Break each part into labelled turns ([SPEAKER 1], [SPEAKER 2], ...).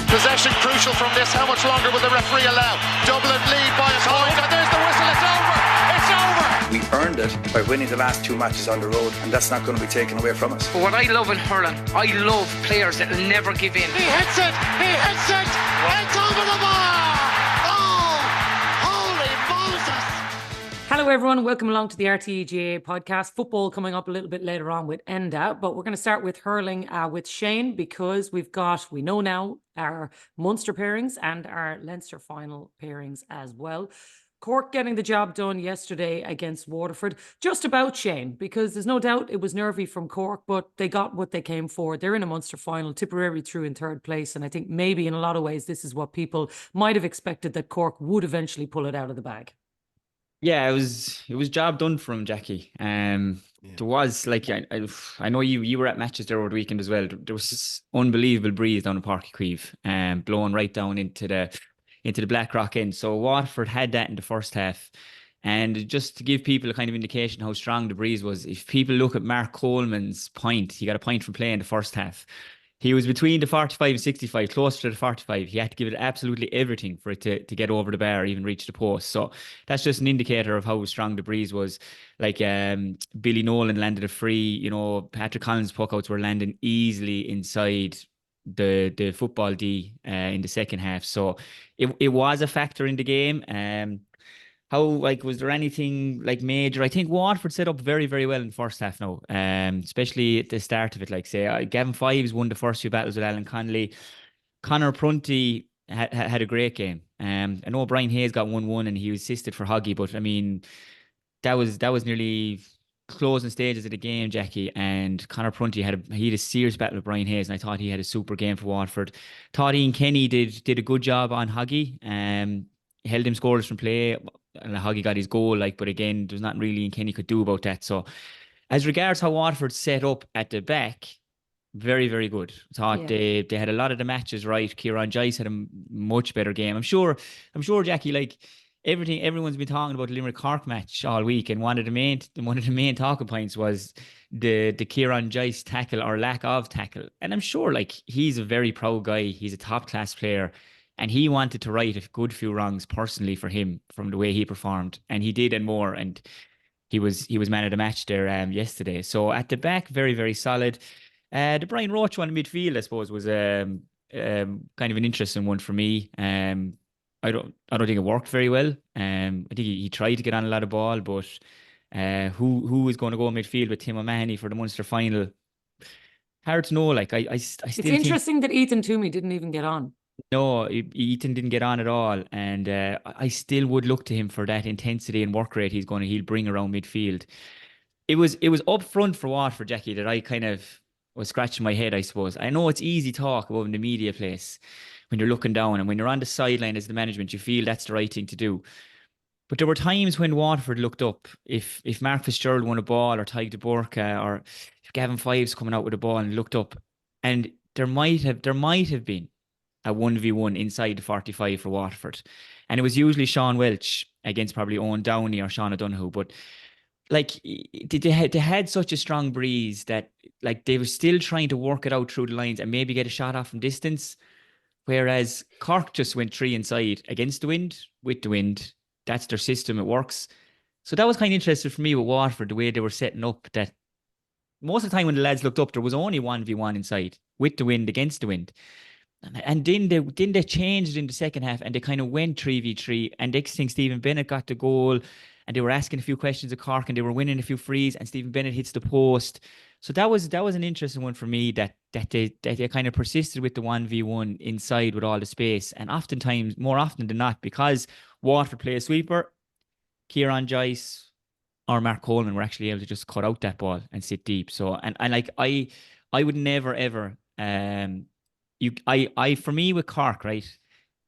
[SPEAKER 1] Possession crucial from this. How much longer will the referee allow? Dublin lead by a point, and there's the whistle. It's over. It's over.
[SPEAKER 2] We earned it by winning the last 2 matches on the road, and that's not going to be taken away from us.
[SPEAKER 3] But what I love in hurling, I love players that will never give in.
[SPEAKER 1] He hits it. He hits it. It's over the bar. Oh, holy Moses.
[SPEAKER 4] Hello everyone, welcome along to the RTÉ GAA Podcast. Football coming up a little bit later on with Enda, but we're going to start with hurling with Shane, because we know now our Munster pairings and our Leinster final pairings as well. Cork getting the job done yesterday against Waterford. Just about, Shane, because there's no doubt it was nervy from Cork, but they got what they came for. They're in a Munster final, Tipperary through in third place, and I think maybe in a lot of ways this is what people might have expected, that Cork would eventually pull it out of the bag.
[SPEAKER 5] Yeah, it was job done from Jacqui. There was, like, I know you were at matches there over the weekend as well. There was this unbelievable breeze down in Páirc Uí Chaoimh, blowing right down into the Blackrock end. So Waterford had that in the first half. And just to give people a kind of indication how strong the breeze was, if people look at Mark Coleman's point, he got a point from play in the first half. He was between the 45 and 65, closer to the 45. He had to give it absolutely everything for it to get over the bar, even reach the post. So that's just an indicator of how strong the breeze was. Like Billy Nolan landed a free, Patrick Collins' puckouts were landing easily inside the football D in the second half. So it was a factor in the game. Was there anything major? I think Waterford set up very, very well in the first half now, especially at the start of it. Gavin Fives won the first few battles with Alan Connolly. Conor Prunty had a great game. I know Brian Hayes got 1-1 and he was assisted for Hoggy, but I mean, that was nearly closing stages of the game, Jacqui, and Conor Prunty had a serious battle with Brian Hayes, and I thought he had a super game for Waterford. Thought Ian Kenny did a good job on Hoggy. Held him scoreless from play, and Hoggy got his goal, but again, there's nothing really Ian Kenny could do about that. So as regards how Waterford set up at the back, very, very good. I thought they had a lot of the matches right. Kieran Joyce had a much better game. I'm sure, Jacqui, everyone's been talking about the Limerick Cork match all week, and one of the main talking points was the Kieran Joyce tackle or lack of tackle. And I'm sure he's a very proud guy. He's a top class player. And he wanted to right a good few wrongs personally for him from the way he performed. And he did and more. And he was man of the match there yesterday. So at the back, very, very solid. The Brian Roach one in midfield, I suppose, was kind of an interesting one for me. I don't think it worked very well. I think he tried to get on a lot of ball, but who is going to go in midfield with Tim O'Mahony for the Munster final? Hard to know. I still
[SPEAKER 4] It's interesting that Ethan Toomey didn't even get on.
[SPEAKER 5] No, Ethan didn't get on at all, and I still would look to him for that intensity and work rate he'll bring around midfield. It was up front for Waterford, Jacqui, that I kind of was scratching my head, I suppose. I know it's easy talk about in the media place when you're looking down, and when you're on the sideline as the management, you feel that's the right thing to do. But there were times when Waterford looked up, if Mark Fitzgerald won a ball, or Tyke de Burka, or if Gavin Fives coming out with a ball and looked up, and there might have been a 1v1 inside the 45 for Waterford. And it was usually Sean Welch against probably Owen Downey or Sean O'Donoghue. But they had such a strong breeze that they were still trying to work it out through the lines and maybe get a shot off from distance. Whereas Cork just went 3 inside against the wind, with the wind. That's their system, it works. So that was kind of interesting for me with Waterford, the way they were setting up, that most of the time when the lads looked up, there was only 1v1 inside, with the wind, against the wind. And then they changed in the second half, and they kind of went 3v3. And next thing, Stephen Bennett got the goal, and they were asking a few questions of Cork, and they were winning a few frees, and Stephen Bennett hits the post. So that was an interesting one for me, that they kind of persisted with the 1v1 inside with all the space. And oftentimes, more often than not, because Waterford play a sweeper, Kieran Joyce or Mark Coleman were actually able to just cut out that ball and sit deep. So and I would never ever for me with Cork, right,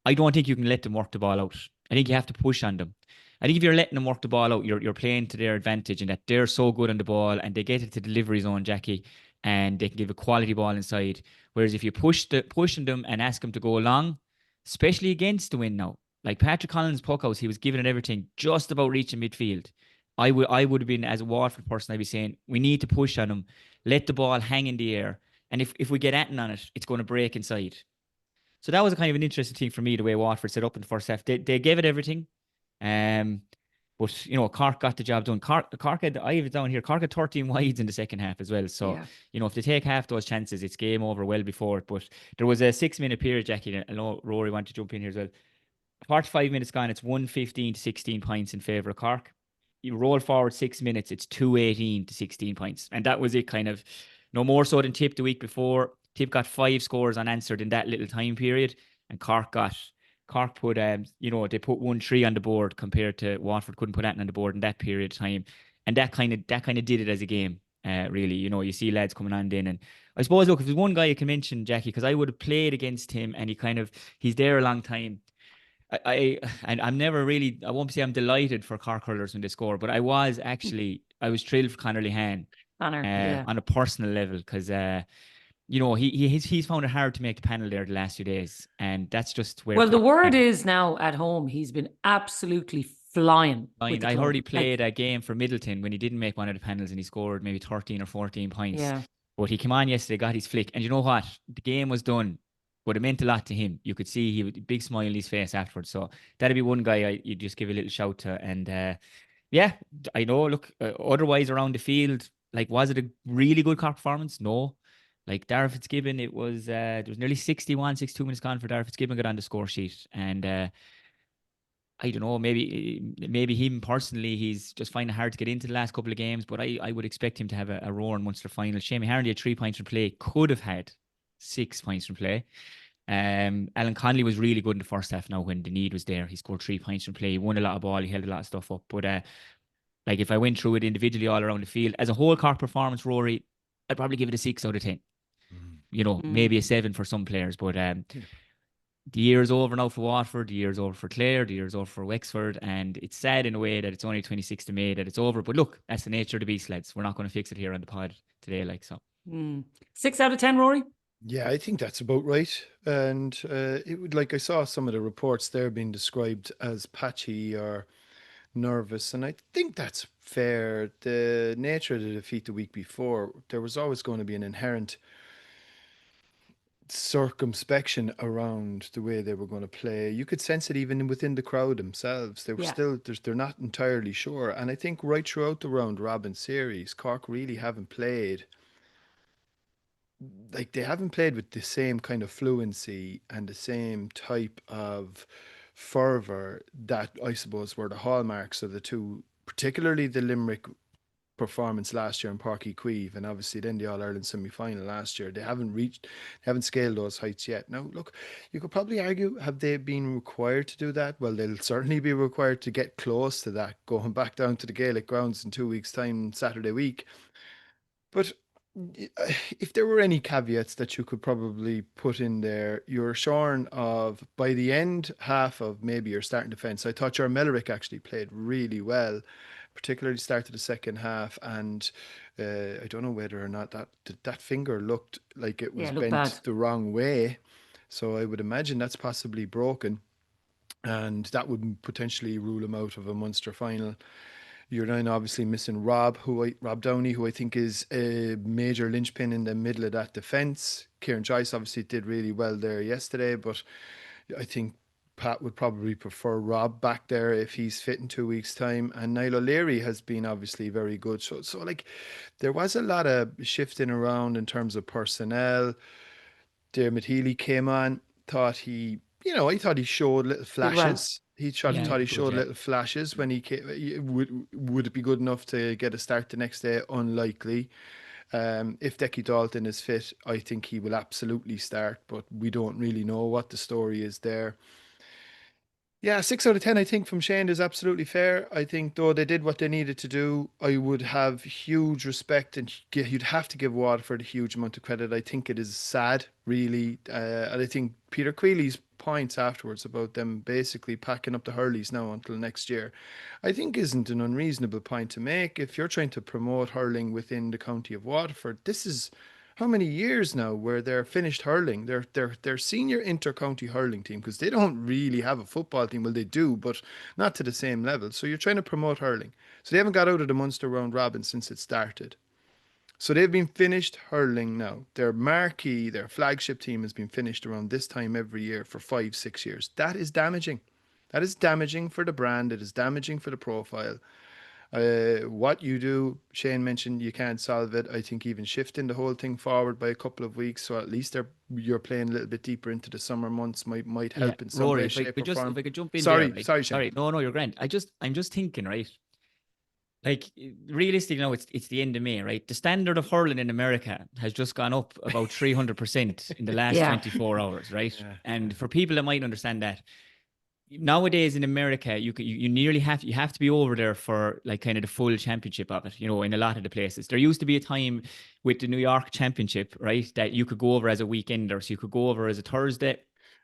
[SPEAKER 5] I don't think you can let them work the ball out. I think you have to push on them. I think if you're letting them work the ball out, you're playing to their advantage, and that they're so good on the ball and they get it to delivery zone, Jacqui, and they can give a quality ball inside. Whereas if you pushing them and ask them to go long, especially against the wind now, like Patrick Collins' puckouts, he was giving it everything, just about reaching midfield. I would have been, as a Waterford person, I'd be saying, we need to push on them, let the ball hang in the air. And if we get at on it, it's going to break inside. So that was a kind of an interesting thing for me, the way Waterford set up in the first half. They gave it everything. But Cork got the job done. I have it down here. Cork had 13 wides in the second half as well. So if they take half those chances, it's game over well before it. But there was a 6-minute period, Jacqui. I know Rory wanted to jump in here as well. 45 minutes gone, it's 115 to 16 points in favour of Cork. You roll forward 6 minutes, it's 218 to 16 points. And that was it, kind of no more so than Tip the week before. Tip got 5 scores unanswered in that little time period, and Cork put they put 1-3 on the board compared to Waterford couldn't put anything on the board in that period of time. And that kind of did it as a game. Really, you see lads coming on then, and I suppose, look, if there's one guy you can mention, Jacqui, because I would have played against him, and he's there a long time. I'm never really, I won't say I'm delighted for Cork hurlers when they score, but I was thrilled for Conor Lehane on a personal level, because he's found it hard to make the panel there the last few days, and that's just where.
[SPEAKER 4] Well, the word is now at home he's been absolutely flying.
[SPEAKER 5] I heard he played a game for Middleton when he didn't make one of the panels, and he scored maybe 13 or 14 points.
[SPEAKER 4] Yeah.
[SPEAKER 5] But he came on yesterday, got his flick, and you know what? The game was done. But it meant a lot to him. You could see he had a big smile on his face afterwards. So that'd be one guy you'd just give a little shout to. And I know, look, otherwise around the field, like, was it a really good Cork performance? No. Like, Darragh Fitzgibbon, there was nearly 62 minutes gone for Darragh Fitzgibbon got on the score sheet. And I don't know, maybe him personally, he's just finding it hard to get into the last couple of games. But I would expect him to have a roaring Munster final. Shamie Harnedy had 3 points from play, could have had 6 points from play. Alan Connolly was really good in the first half now when the need was there. He scored 3 points from play. He won a lot of ball. He held a lot of stuff up. But like, if I went through it individually all around the field, as a whole Cork performance, Rory, I'd probably give it a 6 out of 10. Maybe a 7 for some players. But the year is over now for Waterford. The year is over for Clare. The year is over for Wexford. And it's sad in a way that it's only 26th of May that it's over. But look, that's the nature of the beast, lads. We're not going to fix it here on the pod today, like so.
[SPEAKER 4] 6 out of 10, Rory?
[SPEAKER 6] Yeah, I think that's about right. And it would, like, I saw some of the reports there being described as patchy or nervous, and I think that's fair. The nature of the defeat the week before, there was always going to be an inherent circumspection around the way they were going to play. You could sense it even within the crowd themselves. They were they're not entirely sure. And I think right throughout the round robin series, Cork really haven't played. Like, they haven't played with the same kind of fluency and the same type of fervour that I suppose were the hallmarks of the two, particularly the Limerick performance last year in Páirc Uí Chaoimh, and obviously then the All-Ireland semi-final last year. They haven't scaled those heights yet. Now, look, you could probably argue, have they been required to do that? Well, they'll certainly be required to get close to that, going back down to the Gaelic grounds in 2 weeks' time, Saturday week. But if there were any caveats that you could probably put in there, you're shorn of, by the end half of maybe your starting defence. I thought Ger Mellerick actually played really well, particularly started the second half, and I don't know whether or not that finger looked like it was bent bad. The wrong way. So I would imagine that's possibly broken, and that would potentially rule him out of a Munster final. You're now obviously missing Rob Downey, who I think is a major linchpin in the middle of that defence. Kieran Joyce obviously did really well there yesterday, but I think Pat would probably prefer Rob back there if he's fit in 2 weeks' time. And Niall O'Leary has been obviously very good. So like, there was a lot of shifting around in terms of personnel. Dermot Healy came on, I thought he showed little flashes. Thought he showed little flashes when he came. Would it be good enough to get a start the next day? Unlikely. If Decky Dalton is fit, I think he will absolutely start, but we don't really know what the story is there. Yeah, 6 out of 10, I think, from Shane is absolutely fair. I think, though, they did what they needed to do. I would have huge respect, and you'd have to give Waterford a huge amount of credit. I think it is sad, really. And I think Peter Quealy's points afterwards about them basically packing up the Hurleys now until next year, I think isn't an unreasonable point to make. If you're trying to promote hurling within the county of Waterford, this is how many years now where they're finished hurling, their senior inter-county hurling team, because they don't really have a football team. Well, they do, but not to the same level. So you're trying to promote hurling. So they haven't got out of the Munster round robin since it started. So they've been finished hurling now. Their marquee, their flagship team has been finished around this time every year for 5-6 years. That is damaging. That is damaging for the brand. It is damaging for the profile. What you do, Shane mentioned, you can't solve it. I think even shifting the whole thing forward by a couple of weeks, so at least you're playing a little bit deeper into the summer months might help in some
[SPEAKER 5] Rory,
[SPEAKER 6] way,
[SPEAKER 5] if
[SPEAKER 6] shape, or form.
[SPEAKER 5] if I could jump in
[SPEAKER 6] Sorry,
[SPEAKER 5] there, right?
[SPEAKER 6] sorry, Shane.
[SPEAKER 5] Sorry, no, you're grand. I'm just thinking, right? Like realistically, now it's the end of May, right? The standard of hurling in America has just gone up about 300% in the last
[SPEAKER 4] Yeah.
[SPEAKER 5] 24 hours, right?
[SPEAKER 6] Yeah.
[SPEAKER 5] And for people that might understand that, nowadays in America, you nearly have to be over there for like kind of the full championship of it. You know, in a lot of the places, there used to be a time with the New York Championship, right, that you could go over as a weekender, so you could go over as a Thursday.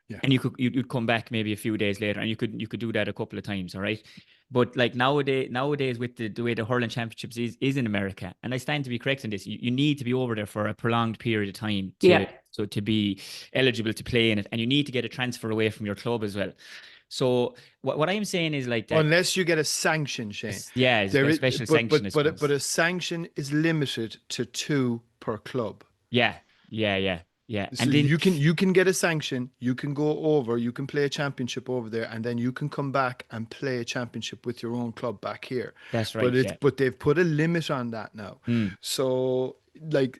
[SPEAKER 6] Yeah.
[SPEAKER 5] And you'd come back maybe a few days later, and you could do that a couple of times, all right. But like nowadays with the way the hurling championships is in America, and I stand to be correct in this, you need to be over there for a prolonged period of time to be eligible to play in it, and you need to get a transfer away from your club as well. So what I'm saying is like that,
[SPEAKER 6] Unless you get a sanction, Shane.
[SPEAKER 5] yeah, it's a special sanction.
[SPEAKER 6] But a sanction is limited to 2 per club.
[SPEAKER 5] Yeah.
[SPEAKER 6] So
[SPEAKER 5] And then
[SPEAKER 6] you can get a sanction, you can go over, you can play a championship over there, and then you can come back and play a championship with your own club back here.
[SPEAKER 5] That's right.
[SPEAKER 6] But they've put a limit on that now. So like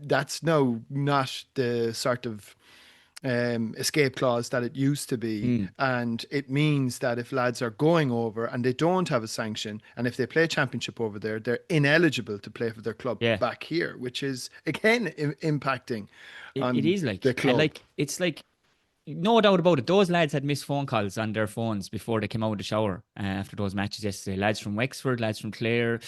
[SPEAKER 6] that's now not the sort of escape clause that it used to be, and it means that if lads are going over and they don't have a sanction, and if they play a championship over there, they're ineligible to play for their club back here, which is again impacting on
[SPEAKER 5] it is like
[SPEAKER 6] the club.
[SPEAKER 5] And like it's like no doubt about it, those lads had missed phone calls on their phones before they came out of the shower after those matches yesterday. Lads from Wexford, lads from Clare,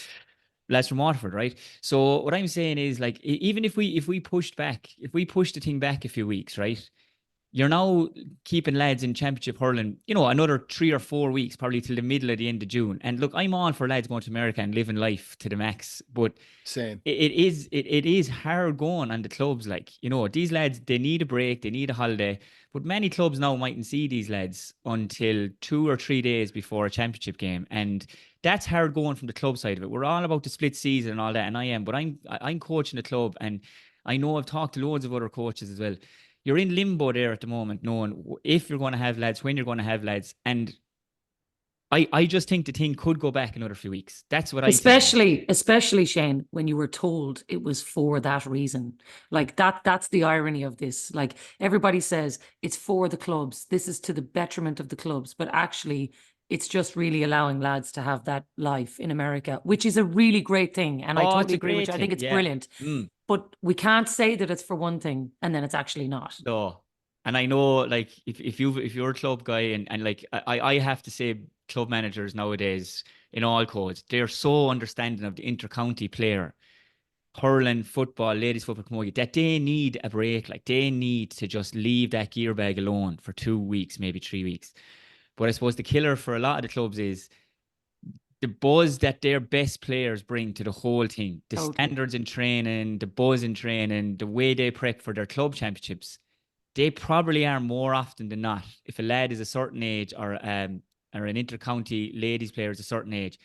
[SPEAKER 5] lads from Waterford, right? So what I'm saying is, like, even if we pushed the thing back a few weeks, right? You're now keeping lads in championship hurling, you know, another 3 or 4 weeks, probably till the middle of the end of June. And look, I'm on for lads going to America and living life to the max, but
[SPEAKER 6] Same.
[SPEAKER 5] it is hard going on the clubs. Like, you know, these lads, they need a break, they need a holiday. But many clubs now mightn't see these lads until 2 or 3 days before a championship game, and that's hard going from the club side of it. We're all about the split season and all that, and I am, but I'm coaching the club, and I know I've talked to loads of other coaches as well. You're in limbo there at the moment, knowing if you're going to have lads, when you're going to have lads. And I just think the thing could go back another few weeks. That's what I think.
[SPEAKER 4] Especially Shane, when you were told it was for that reason. Like that's the irony of this. Like everybody says it's for the clubs. This is to the betterment of the clubs, but actually it's just really allowing lads to have that life in America, which is a really great thing. And I totally agree with you. I think it's brilliant. But we can't say that it's for one thing and then it's actually not.
[SPEAKER 5] No. And I know, like, if you're a club guy, and like I have to say, club managers nowadays in all codes, they're so understanding of the inter-county player, hurling, football, ladies football, camogie, that they need a break. Like, they need to just leave that gear bag alone for 2 weeks, maybe 3 weeks. But I suppose the killer for a lot of the clubs is the buzz that their best players bring to the whole thing, the standards in training, the buzz in training, the way they prep for their club championships. They probably are more often than not, if a lad is a certain age, or an inter-county ladies player is a certain age,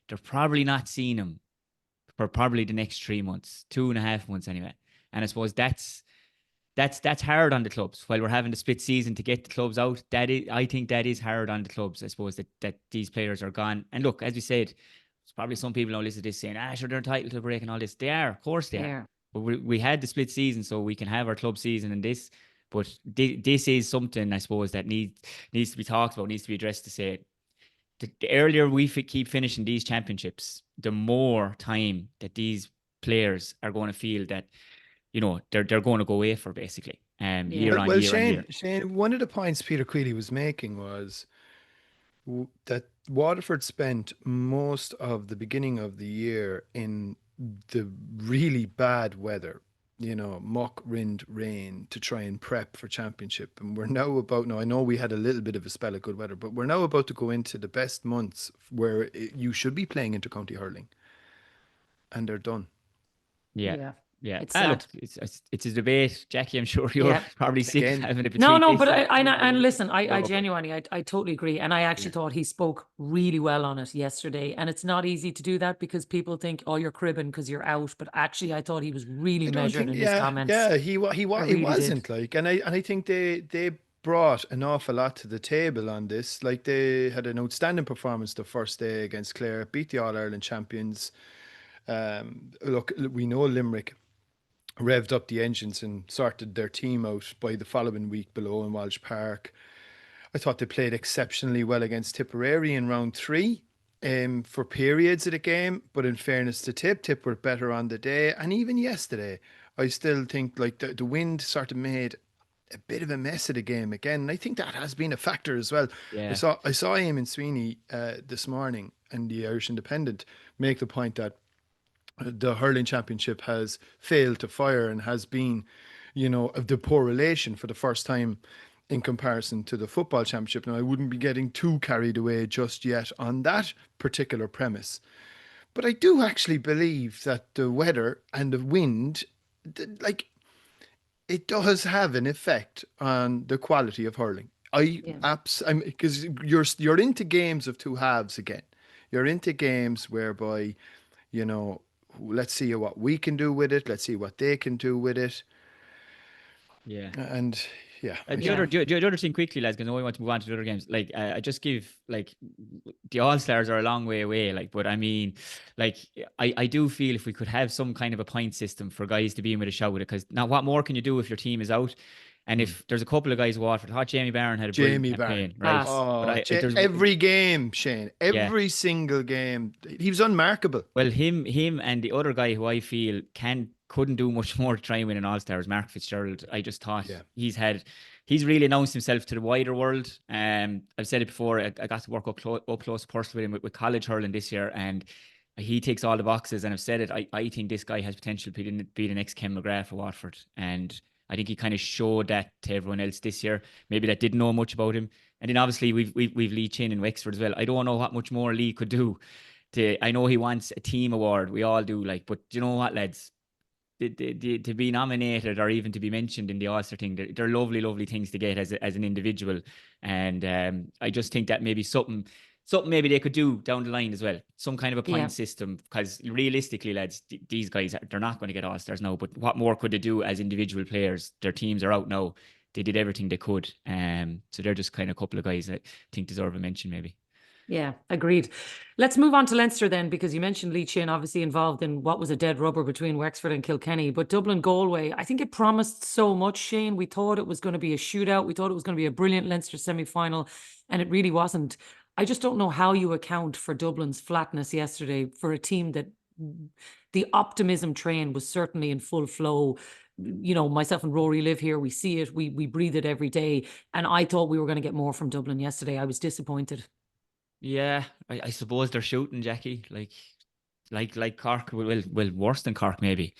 [SPEAKER 5] they're probably not seeing him for probably the next 3 months, 2.5 months anyway. And I suppose that's hard on the clubs while we're having the split season to get the clubs out. I think that is hard on the clubs, I suppose, that these players are gone. And look, as we said, there's probably some people now listen to this saying, sure, they're entitled to a break and all this. They are, of course they are. But we had the split season so we can have our club season and this. But this is something, I suppose, that needs to be talked about, needs to be addressed, to say the earlier we keep finishing these championships, the more time that these players are going to feel that, you know, they're going to go away for, basically, year on year.
[SPEAKER 6] Shane, one of the points Peter Queally was making was that Waterford spent most of the beginning of the year in the really bad weather, you know, muck, wind, rain, to try and prep for championship. And we're now I know we had a little bit of a spell of good weather, but we're now about to go into the best months where you should be playing inter-county hurling, and they're done.
[SPEAKER 5] Yeah. Yeah.
[SPEAKER 4] It's sad.
[SPEAKER 5] Look, it's a debate, Jacqui. I'm sure you're
[SPEAKER 4] Yeah.
[SPEAKER 5] probably sick of
[SPEAKER 6] Again.
[SPEAKER 5] having it
[SPEAKER 4] No,
[SPEAKER 5] between
[SPEAKER 4] no,
[SPEAKER 5] this
[SPEAKER 4] but and listen, I
[SPEAKER 5] but-
[SPEAKER 4] genuinely, I totally agree. And I actually thought he spoke really well on it yesterday. And it's not easy to do that because people think, oh, you're cribbing because you're out. But actually, I thought he was really
[SPEAKER 6] I don't
[SPEAKER 4] measured
[SPEAKER 6] think,
[SPEAKER 4] in his comments.
[SPEAKER 6] yeah,
[SPEAKER 4] I
[SPEAKER 6] he
[SPEAKER 4] really
[SPEAKER 6] wasn't
[SPEAKER 4] did.
[SPEAKER 6] like, and I think they brought an awful lot to the table on this. Like they had an outstanding performance the first day against Clare, beat the All Ireland champions. Look, we know Limerick revved up the engines and sorted their team out by the following week below in Walsh Park. I thought they played exceptionally well against Tipperary in round 3 for periods of the game. But in fairness to Tip were better on the day. And even yesterday, I still think like the wind sort of made a bit of a mess of the game again. And I think that has been a factor as well.
[SPEAKER 5] Yeah.
[SPEAKER 6] I saw Eamon Sweeney this morning in the Irish Independent make the point that the hurling championship has failed to fire and has been, of the poor relation for the first time in comparison to the football championship. Now, I wouldn't be getting too carried away just yet on that particular premise. But I do actually believe that the weather and the wind, it does have an effect on the quality of hurling. Because you're into games of two halves again. You're into games whereby, let's see what we can do with it. Let's see what they can do with it.
[SPEAKER 5] Yeah.
[SPEAKER 6] And yeah.
[SPEAKER 5] The other thing quickly, lads, because I know we want to move on to the other games. Like, I just give, like, the All-Stars are a long way away. Like, but I mean, like, I do feel if we could have some kind of a point system for guys to be in with a shout with it, because now what more can you do if your team is out? And if there's a couple of guys, Waterford, I thought Jamie Barron had a brilliant campaign, right?
[SPEAKER 6] But every game, Shane, every single game, he was unmarkable.
[SPEAKER 5] Well, him and the other guy who I feel couldn't do much more to try and win an All-Stars, Mark Fitzgerald. I just thought he's really announced himself to the wider world. I've said it before, I got to work up close personally with him with college hurling this year, and he ticks all the boxes. And I've said it, I think this guy has potential to be the next Ken McGrath for Waterford. And I think he kind of showed that to everyone else this year, maybe that didn't know much about him. And then obviously we've Lee Chin in Wexford as well. I don't know what much more Lee could do. I know he wants a team award. We all do, like, but you know what, lads? To be nominated or even to be mentioned in the All-Star thing, they're lovely, lovely things to get as an individual. And I just think that maybe something maybe they could do down the line as well. Some kind of a point system, because realistically, lads, these guys, they're not going to get All-Stars now, but what more could they do as individual players? Their teams are out now. They did everything they could. So they're just kind of a couple of guys that I think deserve a mention maybe.
[SPEAKER 4] Yeah, agreed. Let's move on to Leinster then, because you mentioned Lee Chin obviously involved in what was a dead rubber between Wexford and Kilkenny. But Dublin Galway, I think it promised so much, Shane. We thought it was going to be a shootout. We thought it was going to be a brilliant Leinster semi-final, and it really wasn't. I just don't know how you account for Dublin's flatness yesterday for a team that the optimism train was certainly in full flow. Myself and Rory live here. We see it. We breathe it every day. And I thought we were going to get more from Dublin yesterday. I was disappointed.
[SPEAKER 5] Yeah, I suppose they're shooting, Jacqui, like Cork. Well, worse than Cork maybe.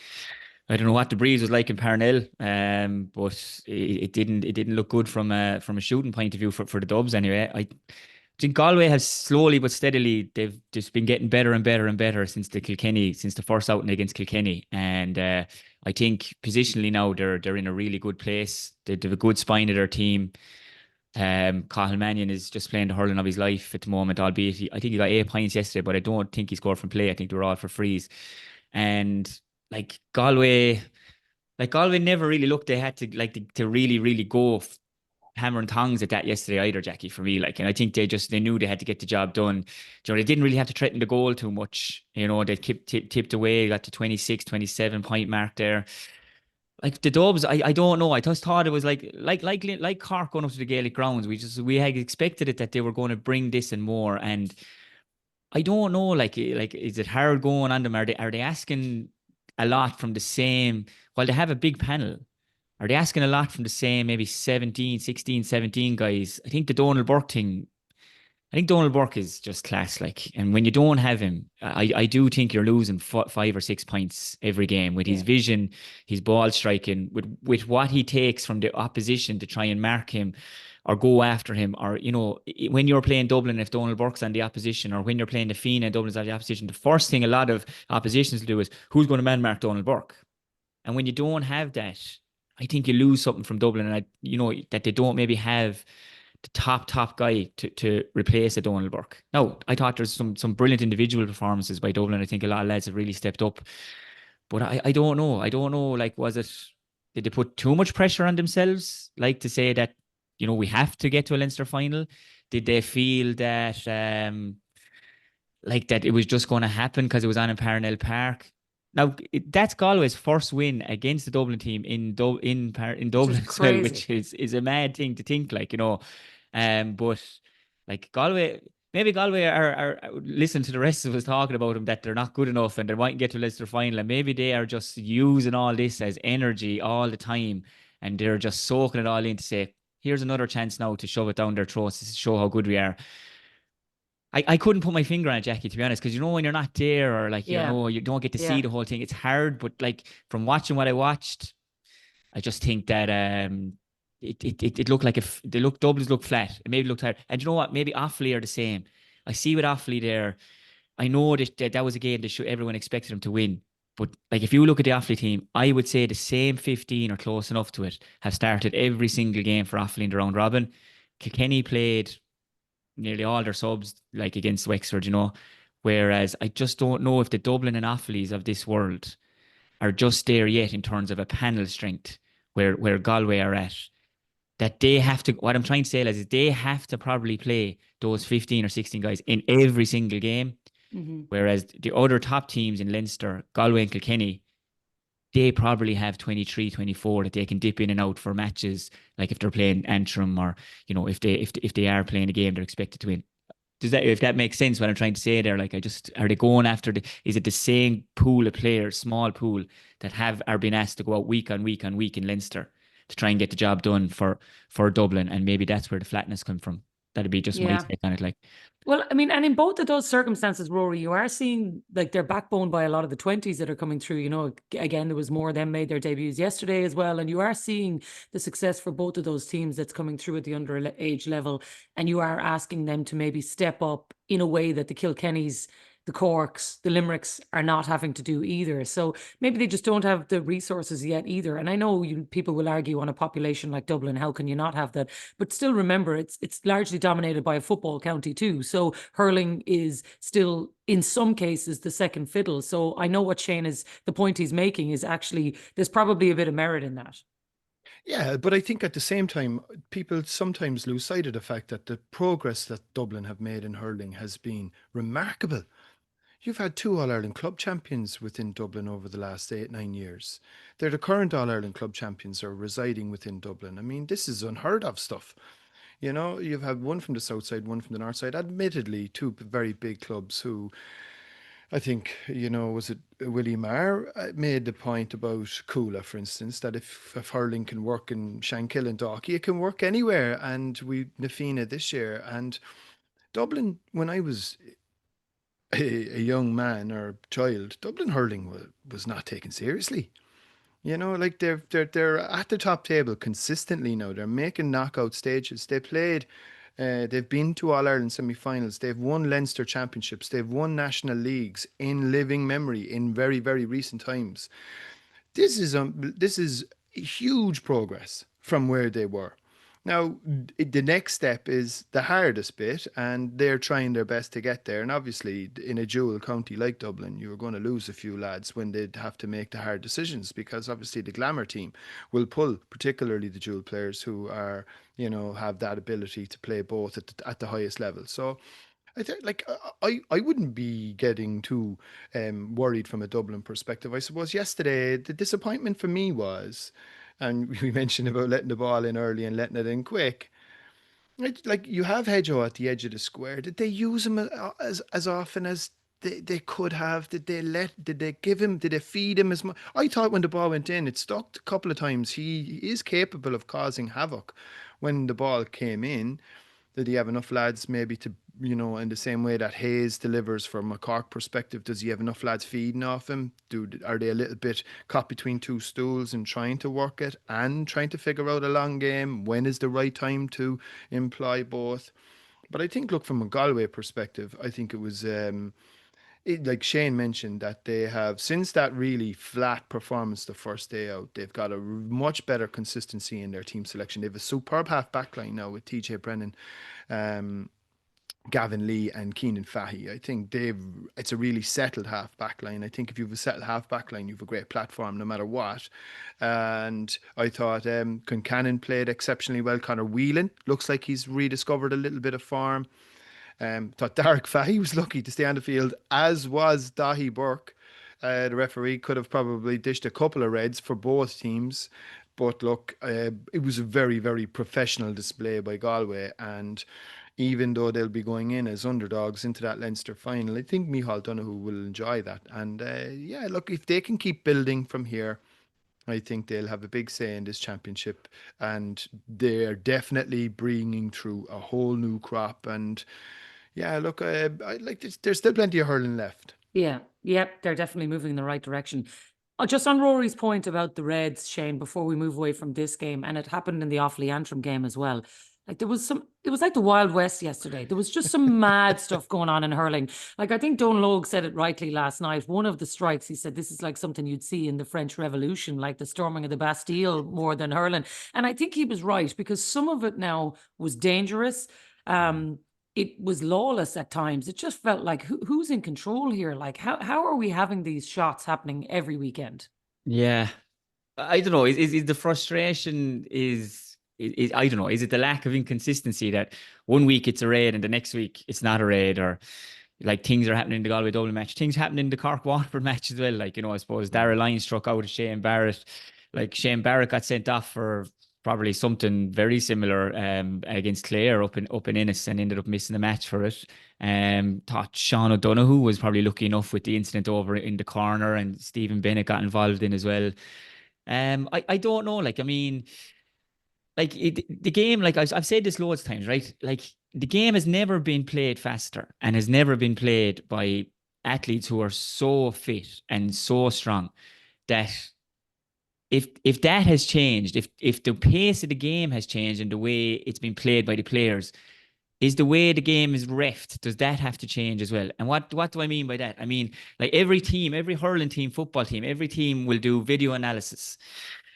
[SPEAKER 5] I don't know what the breeze was like in Parnell, but it didn't look good from a shooting point of view for the Dubs anyway. I think Galway has slowly but steadily, they've just been getting better and better and better since the first outing against Kilkenny. And I think positionally now they're in a really good place. They have a good spine of their team. Cathal Mannion is just playing the hurling of his life at the moment, albeit I think he got 8 points yesterday, but I don't think he scored from play. I think they were all for frees. And Galway never really looked, they had to really, really go hammer and tongs at that yesterday either, Jacqui, for me. And I think they knew they had to get the job done. They didn't really have to threaten the goal too much. They tipped away, got to 26, 27 point mark there. Like the Dubs, I don't know. I just thought it was like Cork going up to the Gaelic grounds. We had expected it that they were going to bring this and more. And I don't know, is it hard going on them? Are they asking a lot from the same? While they have a big panel, are they asking a lot from the same maybe 16, 17 guys? I think the Donald Burke thing. I think Donald Burke is just class, and when you don't have him, I do think you're losing 5 or 6 points every game with his vision, his ball striking, with what he takes from the opposition to try and mark him or go after him, or when you're playing Dublin, if Donald Burke's on the opposition, or when you're playing the Fianna and Dublin's on the opposition, the first thing a lot of oppositions do is who's going to man mark Donald Burke. And when you don't have that, I think you lose something from Dublin, and that they don't maybe have the top guy to replace a Donald Burke. Now, I thought there's some brilliant individual performances by Dublin. I think a lot of lads have really stepped up. But I don't know. I don't know, like, did they put too much pressure on themselves? Like, to say that, we have to get to a Leinster final? Did they feel that, like, that it was just going to happen because it was on in Parnell Park? Now, that's Galway's first win against the Dublin team in Dublin as well, which is a mad thing to think, like, but like maybe Galway are listen to the rest of us talking about them, that they're not good enough and they mightn't get to Leinster final, and maybe they are just using all this as energy all the time, and they're just soaking it all in to say, here's another chance now to shove it down their throats to show how good we are. I couldn't put my finger on it, Jacqui, to be honest, because when you're not there, or like, you don't get to see the whole thing, it's hard. But like, from watching what I watched, I just think that it looked like Dublin's looked flat. It maybe looked hard. And you know what? Maybe Offaly are the same. I see with Offaly there, I know that was a game that everyone expected them to win. But like, if you look at the Offaly team, I would say the same 15 or close enough to it have started every single game for Offaly in the round robin. Kilkenny played nearly all their subs, like against Wexford, whereas I just don't know if the Dublin and Offaly's of this world are just there yet in terms of a panel strength where Galway are at, that they have to, what I'm trying to say is they have to probably play those 15 or 16 guys in every single game, whereas the other top teams in Leinster, Galway and Kilkenny, they probably have 23, 24 that they can dip in and out for matches, like if they're playing Antrim, or if they are playing a game they're expected to win. If that makes sense, what I'm trying to say there? Like, are they going after is it the same pool of players, small pool, that are being asked to go out week on week on week in Leinster to try and get the job done for Dublin? And maybe that's where the flatness come from. That'd be just my take on it. Like,
[SPEAKER 4] well, I mean, and in both of those circumstances, Rory, you are seeing like they're backboned by a lot of the 20s that are coming through. Again, there was more of them made their debuts yesterday as well. And you are seeing the success for both of those teams that's coming through at the underage level. And you are asking them to maybe step up in a way that the Kilkennys, the Corks, the Limericks are not having to do either. So maybe they just don't have the resources yet either. And I know people will argue, on a population like Dublin, how can you not have that? But still remember, it's largely dominated by a football county too. So hurling is still, in some cases, the second fiddle. So I know what the point he's making is actually, there's probably a bit of merit in that.
[SPEAKER 6] Yeah, but I think at the same time, people sometimes lose sight of the fact that the progress that Dublin have made in hurling has been remarkable. You've had 2 All-Ireland club champions within Dublin over the last 8-9 years. They're the current All-Ireland club champions are residing within Dublin. I mean, this is unheard of stuff. You've had one from the south side, one from the north side. Admittedly, 2 very big clubs who, I think, was it Willie Maher made the point about Coola, for instance, that if hurling can work in Shankill and Dalkey, it can work anywhere. And we Nafina this year. And Dublin, when I was a young man or child, Dublin hurling was not taken seriously. Like they're at the top table consistently now. They're making knockout stages. They've been to All Ireland semi-finals. They've won Leinster championships. They've won national leagues in living memory in very, very recent times. This is huge progress from where they were. Now, the next step is the hardest bit, and they're trying their best to get there. And obviously, in a dual county like Dublin, you're going to lose a few lads when they'd have to make the hard decisions, because obviously the glamour team will pull, particularly the dual players who are, have that ability to play both at the highest level. So I think, I wouldn't be getting too worried from a Dublin perspective. I suppose yesterday the disappointment for me was, and we mentioned about letting the ball in early and letting it in quick. Like, you have Hedgehoe at the edge of the square. Did they use him as often as they could have? Did they feed him as much? I thought when the ball went in, it stuck a couple of times. He is capable of causing havoc when the ball came in. Did he have enough lads maybe to, in the same way that Hayes delivers from a Cork perspective, does he have enough lads feeding off him? Are they a little bit caught between 2 stools and trying to work it and trying to figure out a long game? When is the right time to employ both? But I think, look, from a Galway perspective, I think it was like Shane mentioned, that they have, since that really flat performance the first day out, they've got a much better consistency in their team selection. They have a superb half back line now with TJ Brennan, Gavin Lee and Keenan Fahy. I think it's a really settled half back line. I think if you have a settled half back line, you have a great platform no matter what. And I thought Concannon played exceptionally well. Connor Whelan looks like he's rediscovered a little bit of form. Thought Derek Fahy was lucky to stay on the field, as was Dahi Burke. The referee could have probably dished a couple of reds for both teams. But look, it was a very, very professional display by Galway. And even though they'll be going in as underdogs into that Leinster final, I think Micheál Donoghue will enjoy that. And look, if they can keep building from here, I think they'll have a big say in this championship. And they're definitely bringing through a whole new crop. And yeah, look, there's still plenty of hurling left.
[SPEAKER 4] Yeah, yep, they're definitely moving in the right direction. Just on Rory's point about the Reds, Shane, before we move away from this game, and it happened in the Offaly Antrim game as well. Like it was like the Wild West yesterday. There was just some mad stuff going on in hurling. Like I think Don Logue said it rightly last night. One of the strikes, he said, this is like something you'd see in the French Revolution, like the storming of the Bastille more than hurling. And I think he was right, because some of it now was dangerous. It was lawless at times. It just felt like who's in control here? Like how are we having these shots happening every weekend?
[SPEAKER 5] Yeah, I don't know. Is the frustration is I don't know. Is it the lack of inconsistency that one week it's a raid and the next week it's not a raid, or like things are happening in the Galway Dublin match, things happening in the Cork Waterford match as well. Like, I suppose Dara Lyons struck out at Shane Barrett. Like Shane Barrett got sent off for probably something very similar against Clare up in Ennis, and ended up missing the match for it. Thought Sean O'Donoghue was probably lucky enough with the incident over in the corner, and Stephen Bennett got involved in as well. I don't know. Like, I mean, like the game, like I've said this loads of times, right? Like the game has never been played faster and has never been played by athletes who are so fit and so strong that if that has changed, if the pace of the game has changed and the way it's been played by the players, is the way the game is reffed, does that have to change as well? And what do I mean by that? I mean, like every team, every hurling team, football team, every team will do video analysis.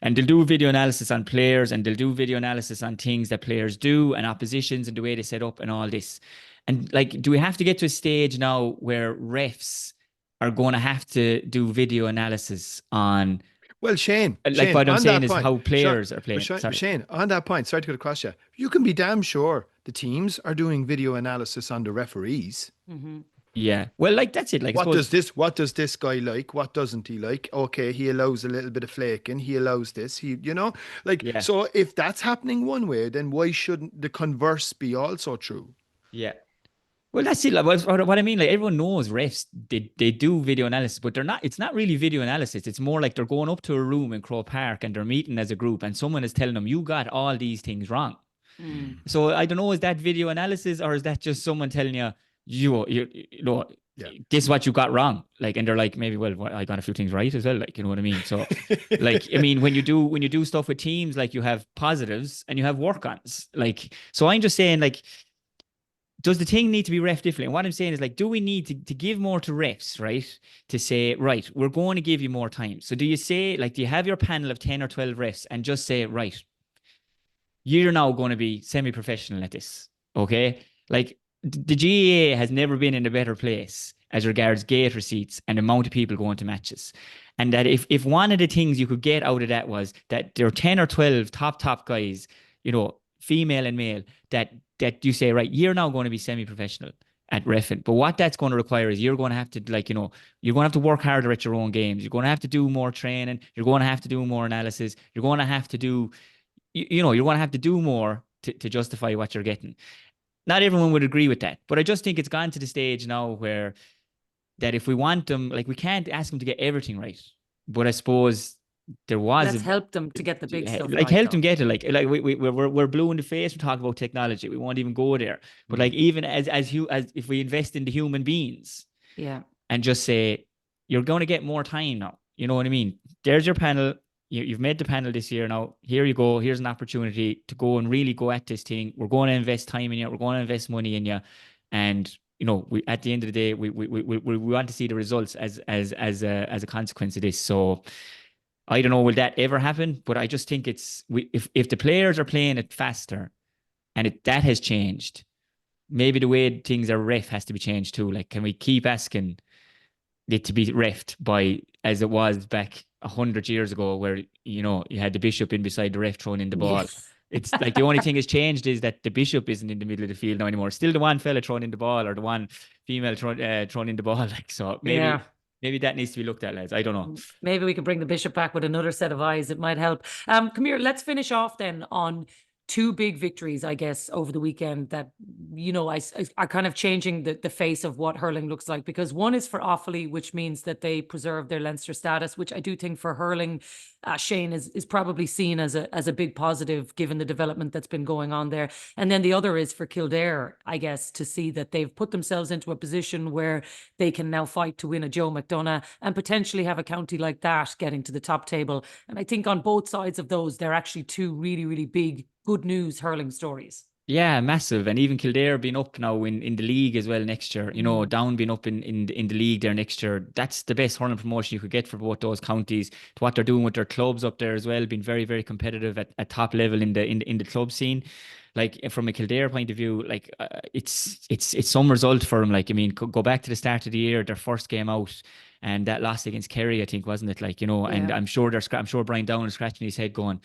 [SPEAKER 5] And they'll do video analysis on players, and they'll do video analysis on things that players do and oppositions and the way they set up and all this. And like, do we have to get to a stage now where refs are going to have to do video analysis on?
[SPEAKER 6] Well, Shane,
[SPEAKER 5] what I'm saying is how players are playing.
[SPEAKER 6] Shane, on that point, sorry to cut across you. You can be damn sure the teams are doing video analysis on the referees.
[SPEAKER 4] Mm-hmm.
[SPEAKER 5] Yeah, well, like that's it. Like,
[SPEAKER 6] what does this guy like? What doesn't he like? Okay, he allows a little bit of flaking. He allows this. So if that's happening one way, then why shouldn't the converse be also true?
[SPEAKER 5] Yeah. Well, that's it. Like, what I mean, like everyone knows refs, they do video analysis, but they're not. It's not really video analysis. It's more like they're going up to a room in Croke Park and they're meeting as a group, and someone is telling them, "You got all these things wrong." Mm. So I don't know, is that video analysis, or is that just someone telling you? This is what you got wrong. Like, and they're like, maybe, well, I got a few things right as well. Like, you know what I mean? So, like, I mean, when you do stuff with teams, like you have positives and you have work-ons. Like, so I'm just saying, like, does the thing need to be ref differently? And what I'm saying is, like, do we need to give more to refs, right? To say, right, we're going to give you more time. So do you say, like, do you have your panel of 10 or 12 refs and just say, right, you're now going to be semi-professional at this, okay? Like, the GAA has never been in a better place as regards gate receipts and the amount of people going to matches. And that if one of the things you could get out of that was that there are 10 or 12 top guys, female and male, that you say, right, you're now going to be semi-professional at reffing. But what that's going to require is you're going to have to, like, you're going to have to work harder at your own games. You're going to have to do more training. You're going to have to do more analysis. You're going to have to do, you're going to have to do more to justify what you're getting. Not everyone would agree with that, but I just think it's gone to the stage now where that if we want them, like, we can't ask them to get everything right. But I suppose there was
[SPEAKER 4] Let's help them to get the big stuff.
[SPEAKER 5] Like, help them get it. Like we're blue in the face. We talk about technology. We won't even go there. But like, even as if we invest in the human beings,
[SPEAKER 4] yeah,
[SPEAKER 5] and just say you're going to get more time now. You know what I mean? There's your panel. You've made the panel this year. Now, here you go. Here's an opportunity to go and really go at this thing. We're going to invest time in you. We're going to invest money in you. And, we at the end of the day, we want to see the results as a consequence of this. So I don't know, will that ever happen? But I just think if the players are playing it faster and that has changed, maybe the way things are ref has to be changed too. Like, can we keep asking it to be refed by as it was back 100 years ago, where you had the bishop in beside the ref throwing in the ball?
[SPEAKER 4] Yes.
[SPEAKER 5] It's like the only thing has changed is that the bishop isn't in the middle of the field now anymore. Still the one fella throwing in the ball, or the one female throwing in the ball. Like, so maybe that needs to be looked at, lads. I don't know.
[SPEAKER 4] Maybe we could bring the bishop back with another set of eyes. It might help. Come here. Let's finish off then on two big victories, I guess, over the weekend that, are kind of changing the face of what hurling looks like. Because one is for Offaly, which means that they preserve their Leinster status, which I do think for hurling, Shane, is probably seen as a big positive given the development that's been going on there. And then the other is for Kildare, I guess, to see that they've put themselves into a position where they can now fight to win a Joe McDonagh and potentially have a county like that getting to the top table. And I think on both sides of those, they're actually two really, really big good news hurling stories.
[SPEAKER 5] Yeah, massive. And even Kildare being up now in the league as well next year, Down being up in the league there next year. That's the best hurling promotion you could get for both those counties. To what they're doing with their clubs up there as well, being very, very competitive at top level in the club scene. Like, from a Kildare point of view, like, it's some result for them. Like, I mean, go back to the start of the year, their first game out, and that loss against Kerry, I think, wasn't it? Like, and I'm sure Brian Down is scratching his head going,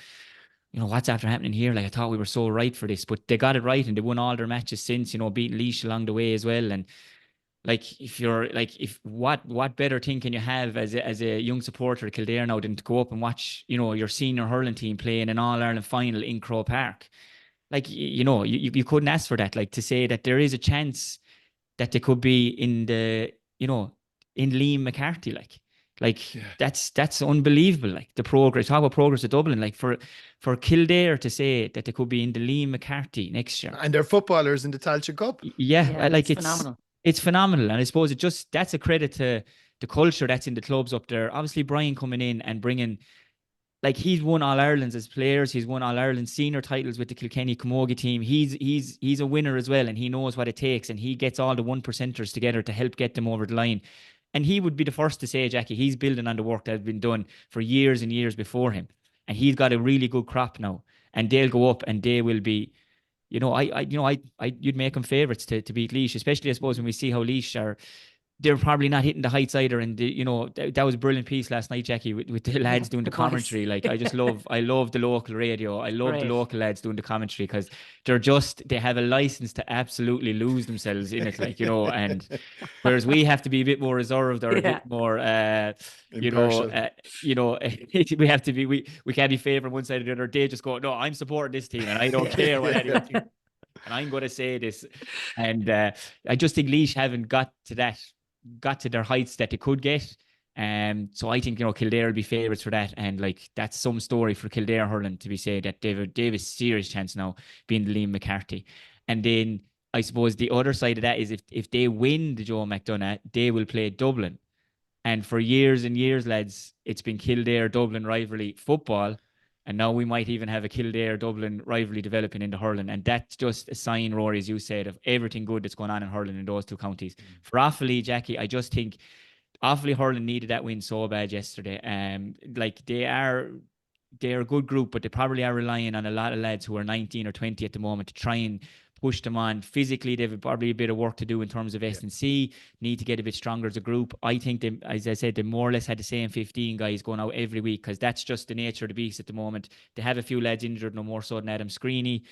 [SPEAKER 5] what's after happening here? Like, I thought we were so right for this, but they got it right and they won all their matches since, beating Laois along the way as well. And like, what better thing can you have as a young supporter of Kildare now than to go up and watch, your senior hurling team play in an All-Ireland final in Croke Park? Like, you couldn't ask for that. Like, to say that there is a chance that they could be in in Liam McCarthy, that's unbelievable. Like, the progress, talk about progress at Dublin, like for Kildare to say that they could be in the Liam McCarthy next year,
[SPEAKER 6] and they're footballers in the Tailteann Cup.
[SPEAKER 5] Like,
[SPEAKER 4] it's phenomenal.
[SPEAKER 5] It's phenomenal. And I suppose that's a credit to the culture that's in the clubs up there. Obviously, Brian coming in and bringing, like, he's won All Irelands as players. He's won All Ireland senior titles with the Kilkenny Camogie team. He's a winner as well, and he knows what it takes, and he gets all the 1%ers together to help get them over the line. And he would be the first to say, Jacqui, he's building on the work that has been done for years and years before him. And he's got a really good crop now. And they'll go up and they will be, you'd make them favourites to beat Laois, especially, I suppose, when we see how Laois are. They're probably not hitting the heights either. And, that was a brilliant piece last night, Jacqui, with the lads doing the commentary. Like, I love the local radio. I love the local lads doing the commentary, because they have a license to absolutely lose themselves in it, like, and whereas we have to be a bit more reserved or a bit more, we have to be, we can't be favouring one side or the other. They just go, no, I'm supporting this team and I don't care what anyone thinks. And I'm going to say this. And I just think Laois haven't got to their heights that they could get. So I think, Kildare will be favourites for that. And, like, that's some story for Kildare hurling to be said, that they've a serious chance now being the Liam McCarthy. And then I suppose the other side of that is if they win the Joe McDonagh, they will play Dublin. And for years and years, lads, it's been Kildare-Dublin rivalry football. And now we might even have a Kildare-Dublin rivalry developing into hurling. And that's just a sign, Rory, as you said, of everything good that's going on in hurling in those two counties. For Offaly, Jacqui, I just think Offaly hurling needed that win so bad yesterday. Like, they're a good group, but they probably are relying on a lot of lads who are 19 or 20 at the moment to try and push them on. Physically, they've probably a bit of work to do in terms of S&C, need to get a bit stronger as a group. I think they, as I said, they more or less had the same 15 guys going out every week, because that's just the nature of the beast at the moment. They have a few lads injured, no more so than Adam Screeney.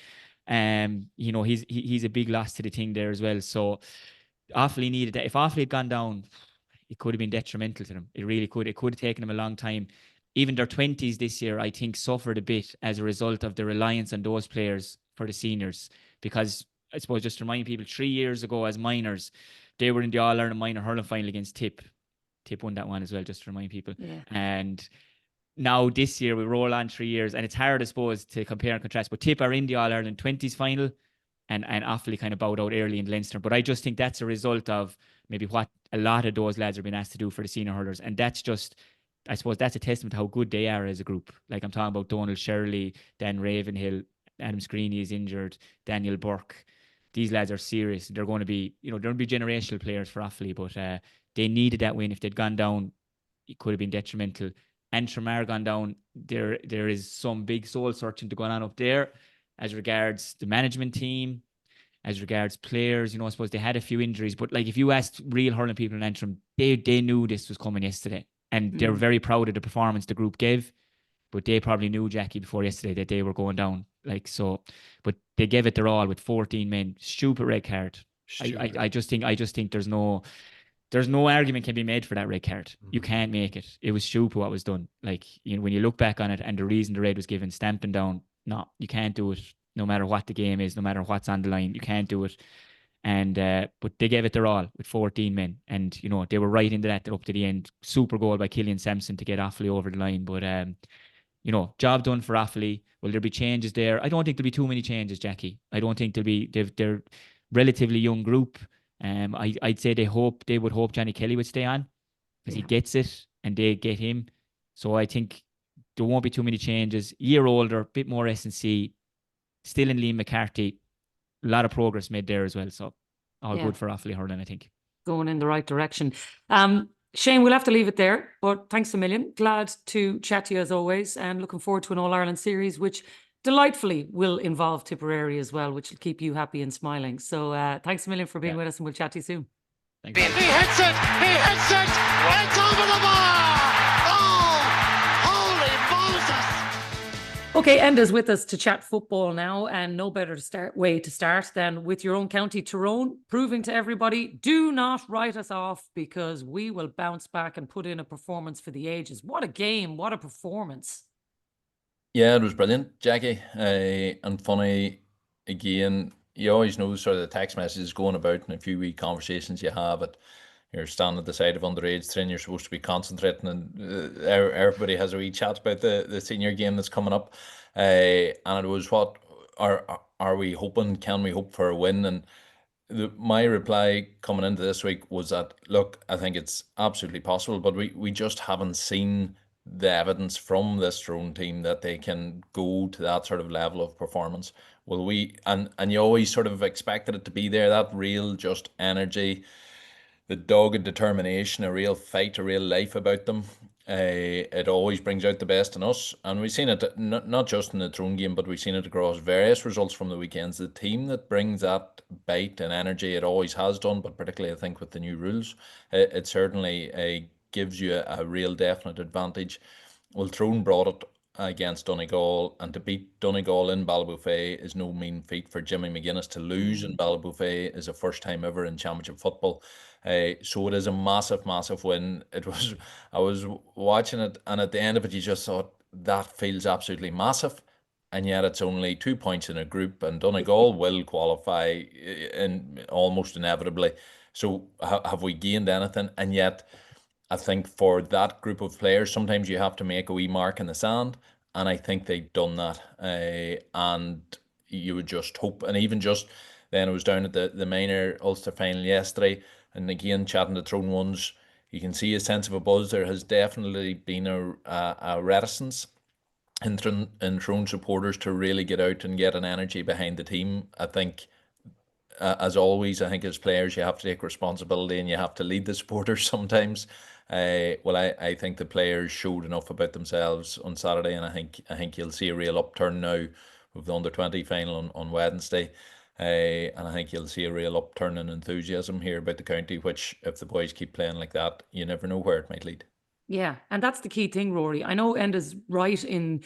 [SPEAKER 5] He's a big loss to the thing there as well. So Offaly needed that. If Offaly had gone down, it could have been detrimental to them. It really could. It could have taken them a long time. Even their 20s this year, I think, suffered a bit as a result of the reliance on those players for the seniors. Because, I suppose, just to remind people, 3 years ago as minors, they were in the All-Ireland minor hurling final against Tip. Tip won that one as well, just to remind people. Yeah. And now this year we roll on 3 years, and it's hard, I suppose, to compare and contrast. But Tip are in the All-Ireland 20s final, and Offaly kind of bowed out early in Leinster. But I just think that's a result of maybe what a lot of those lads are being asked to do for the senior hurlers. And that's just, I suppose, that's a testament to how good they are as a group. Like, I'm talking about Donald Shirley, Dan Ravenhill, Adam Screeney is injured, Daniel Burke. these lads are serious. They're going to be, they're going to be generational players for Offaly, but they needed that win. If they'd gone down, it could have been detrimental. And Tramar gone down, there is some big soul searching to go on up there as regards the management team, as regards players. I suppose they had a few injuries, but like if you asked real hurling people in Antrim, they knew this was coming yesterday, and they're very proud of the performance the group gave. But they probably knew, Jacqui, before yesterday that they were going down. Like so, but they gave it their all with 14 men. Stupid red card. I just think there's no argument can be made for that red card. You can't make it. It was stupid what was done. Like, when you look back on it and the reason the red was given, stamping down, no, you can't do it. No matter what the game is, no matter what's on the line, you can't do it. And but they gave it their all with 14 men, and they were right into that up to the end. Super goal by Killian Sampson to get Offaly over the line. But job done for Offaly. Will there be changes there? I don't think there'll be too many changes, Jacqui. I don't think there'll be. They're relatively young group. I'd say they would hope Johnny Kelly would stay on because he gets it and they get him. So I think there won't be too many changes. Year older, bit more S&C. Still in Liam McCarthy. A lot of progress made there as well. So all good for Offaly hurling, I think.
[SPEAKER 4] Going in the right direction. Shane, we'll have to leave it there, but thanks a million. Glad to chat to you as always, and looking forward to an All-Ireland series, which delightfully will involve Tipperary as well, which will keep you happy and smiling. So thanks a million for being with us, and we'll chat to you soon.
[SPEAKER 1] He hits it! It's over the bar! Oh, holy Moses!
[SPEAKER 4] Okay, Enda's with us to chat football now, and no better way to start than with your own county, Tyrone, proving to everybody, do not write us off because we will bounce back and put in a performance for the ages. What a game, what a performance.
[SPEAKER 7] Yeah, it was brilliant, Jacqui. And funny, again, you always know sort of the text messages going about and a few wee conversations you have at you're standing at the side of underage training, you're supposed to be concentrating, and everybody has a wee chat about the senior game that's coming up. And it was, what are we hoping? Can we hope for a win? And my reply coming into this week was that, look, I think it's absolutely possible, but we just haven't seen the evidence from this Tyrone team that they can go to that sort of level of performance. Will we? And you always sort of expected it to be there, that real just energy, the dogged determination, a real fight, a real life about them. It always brings out the best in us, and we've seen it not just in the Tyrone game, but we've seen it across various results from the weekends. The team that brings that bite and energy, it always has done, but particularly I think with the new rules, it certainly gives you a real definite advantage. Well, Tyrone brought it against Donegal, and to beat Donegal in Ballybofey is no mean feat for Jimmy McGuinness. To lose in Ballybofey is a first time ever in championship football. So it is a massive win. I was watching it, and at the end of it you just thought, that feels absolutely massive, and yet it's only 2 points in a group, and Donegal will qualify in almost inevitably. So have we gained anything? And yet I think for that group of players, sometimes you have to make a wee mark in the sand, and I think they've done that. And you would just hope, and even just then, I was down at the minor Ulster final yesterday, and again chatting to Tyrone ones, you can see a sense of a buzz. There has definitely been a reticence in Tyrone supporters to really get out and get an energy behind the team. I think, as always, I think as players you have to take responsibility and you have to lead the supporters sometimes. I think the players showed enough about themselves on Saturday, and I think you'll see a real upturn now with the under-20 final on Wednesday. And I think you'll see a real upturn in enthusiasm here about the county, which, if the boys keep playing like that, you never know where it might lead.
[SPEAKER 4] Yeah, and that's the key thing, Rory. I know Enda's right in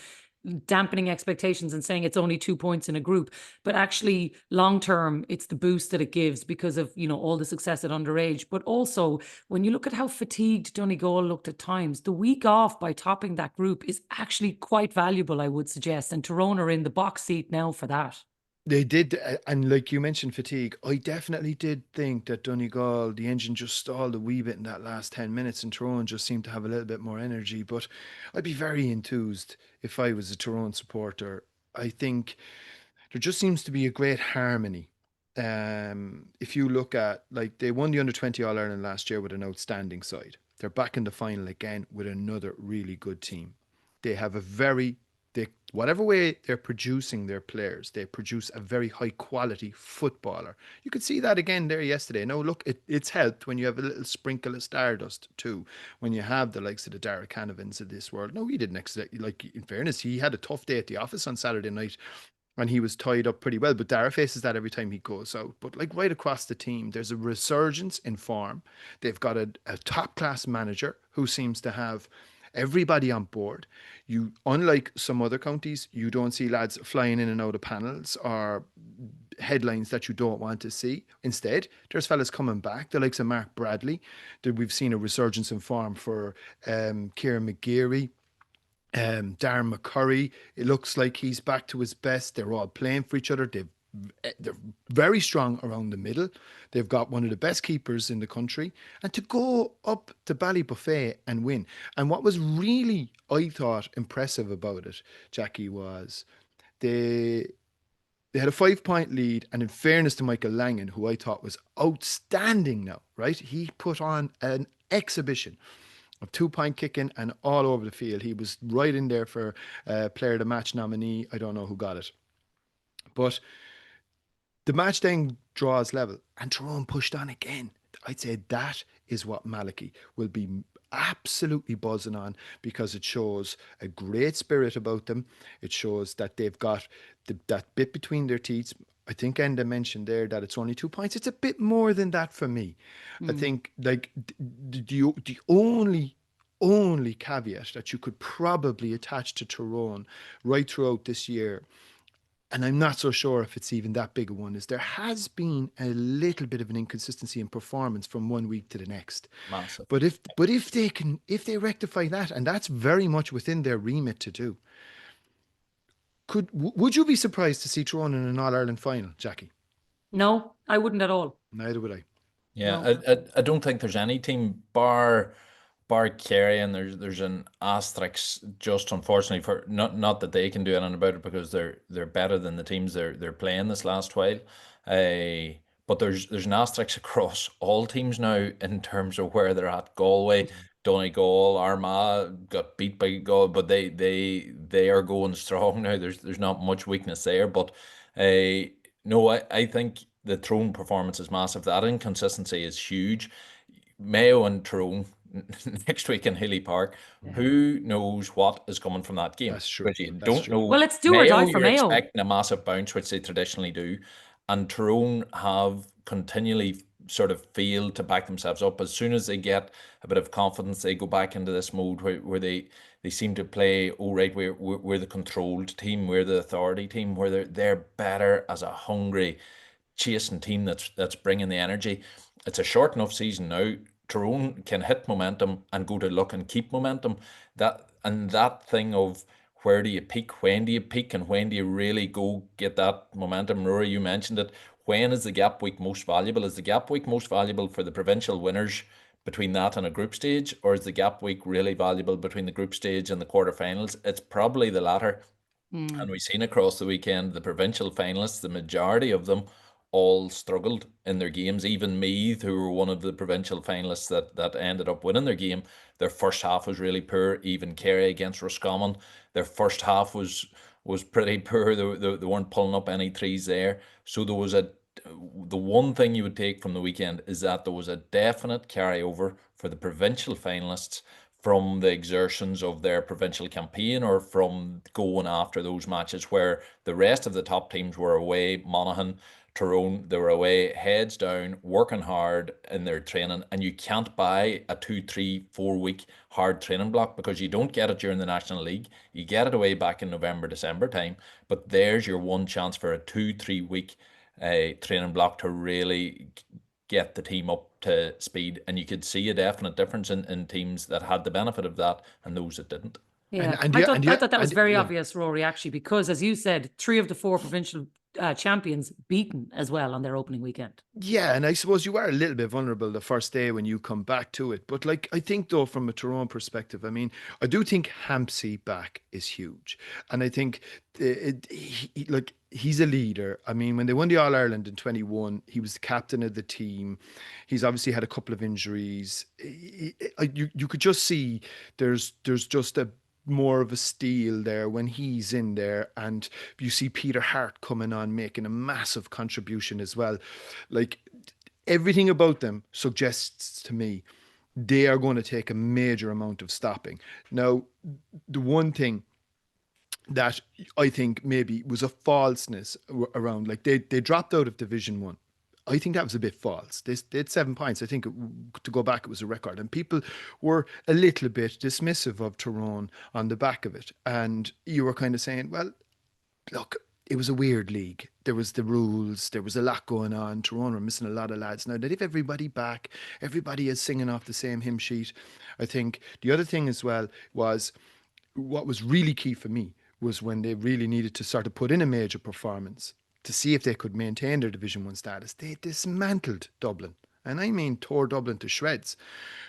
[SPEAKER 4] dampening expectations and saying it's only 2 points in a group, but actually long term it's the boost that it gives because of all the success at underage. But also when you look at how fatigued Donegal looked at times, the week off by topping that group is actually quite valuable, I would suggest, and Tyrone are in the box seat now for that.
[SPEAKER 6] They did, and like you mentioned, fatigue. I definitely did think that Donegal, the engine just stalled a wee bit in that last 10 minutes, and Tyrone just seemed to have a little bit more energy. But I'd be very enthused if I was a Tyrone supporter. I think there just seems to be a great harmony. If you look at, like, they won the under-20 All-Ireland last year with an outstanding side. They're back in the final again with another really good team. They have a very Whatever way they're producing their players, they produce a very high quality footballer. You could see that again there yesterday. No, look, it's helped when you have a little sprinkle of stardust too. When you have the likes of the Derek Canavans of this world. No, he didn't. Like, in fairness, he had a tough day at the office on Saturday night, and he was tied up pretty well. But Dara faces that every time he goes out. But like right across the team, there's a resurgence in form. They've got a top class manager who seems to have everybody on board. You, unlike some other counties, you don't see lads flying in and out of panels or headlines that you don't want to see. Instead, there's fellas coming back, the likes of Mark Bradley, that we've seen a resurgence in form for Kieran McGeary. Darren McCurry, it looks like he's back to his best. They're all playing for each other. They're very strong around the middle. They've got one of the best keepers in the country. And to go up to Ballybuffet and win. And what was really, I thought, impressive about it, Jacqui, was they had a 5-point lead. And in fairness to Michael Langan, who I thought was outstanding now, right? He put on an exhibition of 2-point kicking and all over the field. He was right in there for player of the match nominee. I don't know who got it. But the match then draws level and Tyrone pushed on again. I'd say that is what Malachy will be absolutely buzzing on, because it shows a great spirit about them. It shows that they've got that bit between their teeth. I think Enda mentioned there that it's only 2 points. It's a bit more than that for me. I think like the only caveat that you could probably attach to Tyrone right throughout this year, and I'm not so sure if it's even that big a one, is there has been a little bit of an inconsistency in performance from one week to the next.
[SPEAKER 7] Massive.
[SPEAKER 6] But if they rectify that, and that's very much within their remit to do, would you be surprised to see Tyrone in an All-Ireland final, Jacqui?
[SPEAKER 4] No, I wouldn't at all.
[SPEAKER 6] Neither would I.
[SPEAKER 7] Yeah,
[SPEAKER 4] No.
[SPEAKER 7] I don't think there's any team bar Kerry, and there's an asterisk, just unfortunately, for not that they can do anything about it, because they're better than the teams they're playing this last while. But there's an asterisk across all teams now in terms of where they're at. Galway, Donegal, Armagh got beat by Galway, but they are going strong now. There's not much weakness there. But no, I think the Tyrone performance is massive. That inconsistency is huge. Mayo and Tyrone next week in Hilly Park. Who knows what is coming from that game?
[SPEAKER 6] That's true.
[SPEAKER 7] Because you
[SPEAKER 6] That's
[SPEAKER 7] don't
[SPEAKER 6] true.
[SPEAKER 7] know.
[SPEAKER 4] Well, it's do or die for
[SPEAKER 7] you're
[SPEAKER 4] Mayo.
[SPEAKER 7] expecting a massive bounce, which they traditionally do, and Tyrone have continually sort of failed to back themselves up. As soon as they get a bit of confidence, they go back into this mode where they seem to play, oh right, we're the controlled team, we're the authority team, where they're better as a hungry, chasing team that's bringing the energy. It's a short enough season now. Tyrone can hit momentum and go to luck and keep momentum. That thing of where do you peak, when do you peak, and when do you really go get that momentum? Rory, you mentioned it. When is the gap week most valuable? Is the gap week most valuable for the provincial winners between that and a group stage, or is the gap week really valuable between the group stage and the quarterfinals? It's probably the latter. And we've seen across the weekend the provincial finalists, the majority of them all struggled in their games. Even Meath, who were one of the provincial finalists that ended up winning their game, their first half was really poor. Even Kerry against Roscommon, their first half was pretty poor. They weren't pulling up any threes there. So the one thing you would take from the weekend is that there was a definite carryover for the provincial finalists from the exertions of their provincial campaign, or from going after those matches where the rest of the top teams were away. Monaghan, Tyrone, they were away, heads down, working hard in their training, and you can't buy a 2, 3, 4 week hard training block, because you don't get it during the National League. You get it away back in November, December time, but there's your one chance for a 2, 3 week training block to really get the team up to speed, and you could see a definite difference in teams that had the benefit of that and those that didn't.
[SPEAKER 4] Yeah,
[SPEAKER 6] And
[SPEAKER 4] I thought that was very
[SPEAKER 6] yeah.
[SPEAKER 4] obvious, Rory, actually, because as you said, 3 of the 4 provincial champions beaten as well on their opening weekend.
[SPEAKER 6] Yeah, and I suppose you are a little bit vulnerable the first day when you come back to it. But like, I think though, from a Tyrone perspective, I mean, I do think Hampsey back is huge. And I think he's a leader. I mean, when they won the All-Ireland in 21, he was the captain of the team. He's obviously had a couple of injuries. You could just see there's just a more of a steal there when he's in there, and you see Peter Hart coming on making a massive contribution as well. Like, everything about them suggests to me they are going to take a major amount of stopping. Now, the one thing that I think maybe was a falseness around, like, they dropped out of Division 1. I think that was a bit false. They had 7 points. I think to go back, it was a record. And people were a little bit dismissive of Tyrone on the back of it. And you were kind of saying, well, look, it was a weird league. There was the rules. There was a lot going on. Tyrone were missing a lot of lads. Now, they've everybody back. Everybody is singing off the same hymn sheet. I think the other thing as well was, what was really key for me was when they really needed to sort of put in a major performance to see if they could maintain their Division 1 status. They dismantled Dublin. And I mean tore Dublin to shreds.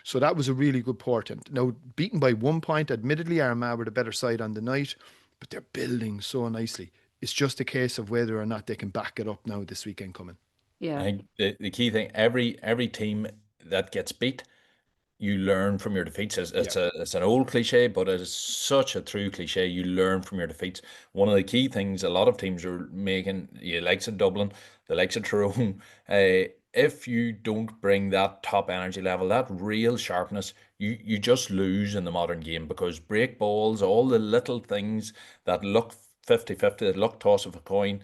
[SPEAKER 6] So that was a really good portent. Now, beaten by 1 point, admittedly Armagh were the better side on the night, but they're building so nicely. It's just a case of whether or not they can back it up now this weekend coming.
[SPEAKER 4] Yeah.
[SPEAKER 7] I think the key thing, every team that gets beat, you learn from your defeats. It's an old cliche, but it is such a true cliche. You learn from your defeats. One of the key things a lot of teams are making, the likes of Dublin, the likes of Tyrone, if you don't bring that top energy level, that real sharpness, you just lose in the modern game, because break balls, all the little things that look 50-50, that look toss of a coin,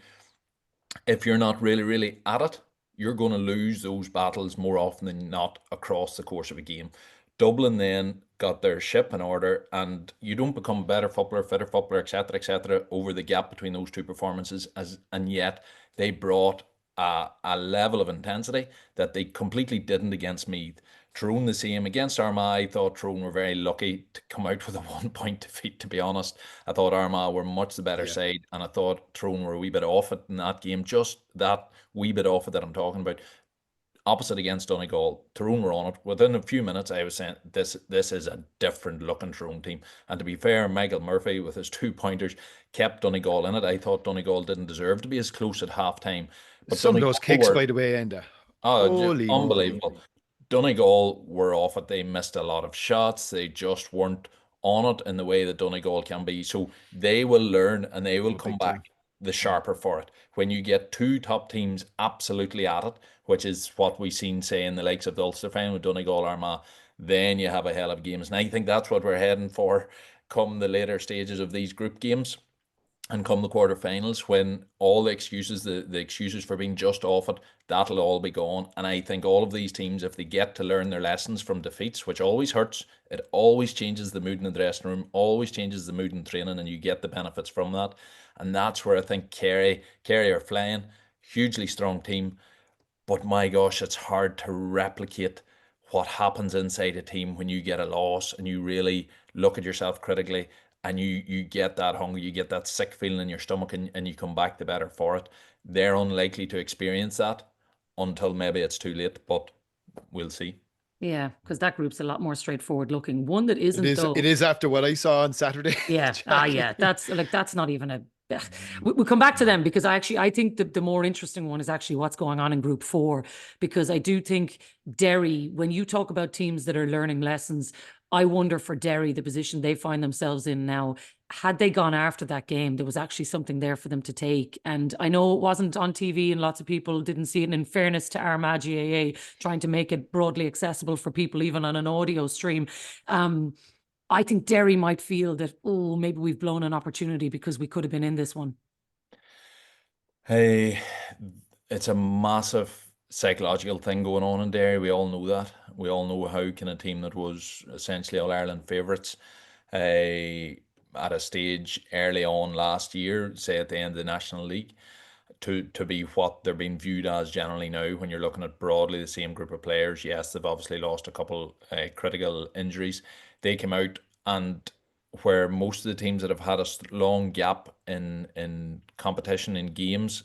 [SPEAKER 7] if you're not really, really at it, you're going to lose those battles more often than not across the course of a game. Dublin then got their ship in order, and you don't become a better footballer, fitter footballer, etc., over the gap between those two performances, and yet they brought a level of intensity that they completely didn't against Meath. Tyrone the same. Against Armagh, I thought Tyrone were very lucky to come out with a 1 point defeat, to be honest. I thought Armagh were much the better side, and I thought Tyrone were a wee bit off it in that game. Just that wee bit off it that I'm talking about. Opposite against Donegal, Tyrone were on it. Within a few minutes, I was saying, this is a different looking Tyrone team. And to be fair, Michael Murphy, with his 2 pointers, kept Donegal in it. I thought Donegal didn't deserve to be as close at half time. But
[SPEAKER 6] some
[SPEAKER 7] Donegal
[SPEAKER 6] of those kicks, by the way, Enda.
[SPEAKER 7] Holy unbelievable. Moly. Donegal were off it. They missed a lot of shots. They just weren't on it in the way that Donegal can be. So they will learn, and they will come back the sharper for it. When you get 2 top teams absolutely at it, which is what we've seen, say, in the likes of the Ulster final with Donegal, Armagh, then you have a hell of games. And I think that's what we're heading for come the later stages of these group games. And come the quarterfinals, when all the excuses, the excuses for being just off it, that'll all be gone. And I think all of these teams, if they get to learn their lessons from defeats, which always hurts, it always changes the mood in the dressing room, always changes the mood in training, and you get the benefits from that. And that's where I think Kerry are flying. Hugely strong team. But my gosh, it's hard to replicate what happens inside a team when you get a loss and you really look at yourself critically. And you get that hunger, you get that sick feeling in your stomach, and you come back the better for it. They're unlikely to experience that until maybe it's too late, but we'll see.
[SPEAKER 4] Yeah, because that group's a lot more straightforward looking. One that isn't,
[SPEAKER 6] it is after what I saw on Saturday.
[SPEAKER 4] Yeah, that's not even a... We'll come back to them, because I think the more interesting one is actually what's going on in Group 4, because I do think Derry, when you talk about teams that are learning lessons, I wonder for Derry, the position they find themselves in now, had they gone after that game, there was actually something there for them to take. And I know it wasn't on TV and lots of people didn't see it. And in fairness to Armagh GAA, trying to make it broadly accessible for people, even on an audio stream, I think Derry might feel that, maybe we've blown an opportunity because we could have been in this one.
[SPEAKER 7] Hey, it's a massive psychological thing going on in Derry. We all know that. We all know how can a team that was essentially All-Ireland favourites at a stage early on last year, say at the end of the National League, to be what they're being viewed as generally now, when you're looking at broadly the same group of players. Yes, they've obviously lost a couple critical injuries. They came out, and where most of the teams that have had a long gap in competition in games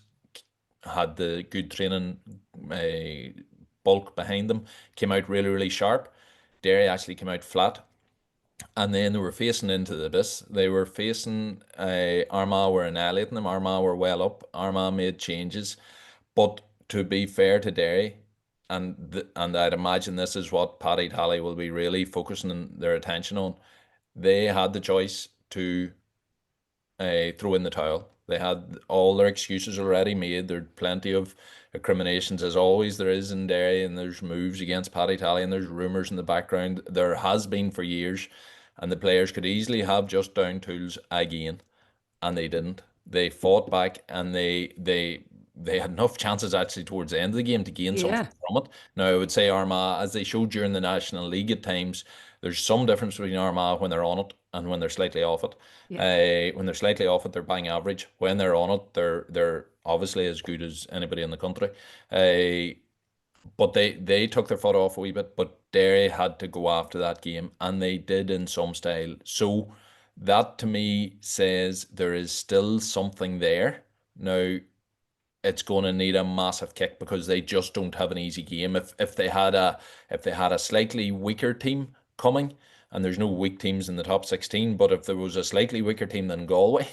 [SPEAKER 7] had the good training bulk behind them, came out really, really sharp. Derry actually came out flat. And then they were facing into the abyss. They were facing Armagh were annihilating them. Armagh were well up. Armagh made changes. But to be fair to Derry, and I'd imagine this is what Paddy Talley will be really focusing their attention on, they had the choice to throw in the towel. They had all their excuses already made. There'd plenty of recriminations, as always there is in Derry, and there's moves against Paddy Tally, and there's rumours in the background. There has been for years, and the players could easily have just down tools again, and they didn't. They fought back, and they had enough chances actually towards the end of the game to gain something from it. Now, I would say Armagh, as they showed during the National League at times, there's some difference between Armagh when they're on it and when they're slightly off it. When they're slightly off it, they're bang average. When they're on it, they're obviously as good as anybody in the country. But they took their foot off a wee bit, but Derry had to go after that game, and they did in some style. So that to me says there is still something there. Now, it's going to need a massive kick because they just don't have an easy game. If they had a slightly weaker team coming, and there's no weak teams in the top 16, but if there was a slightly weaker team than Galway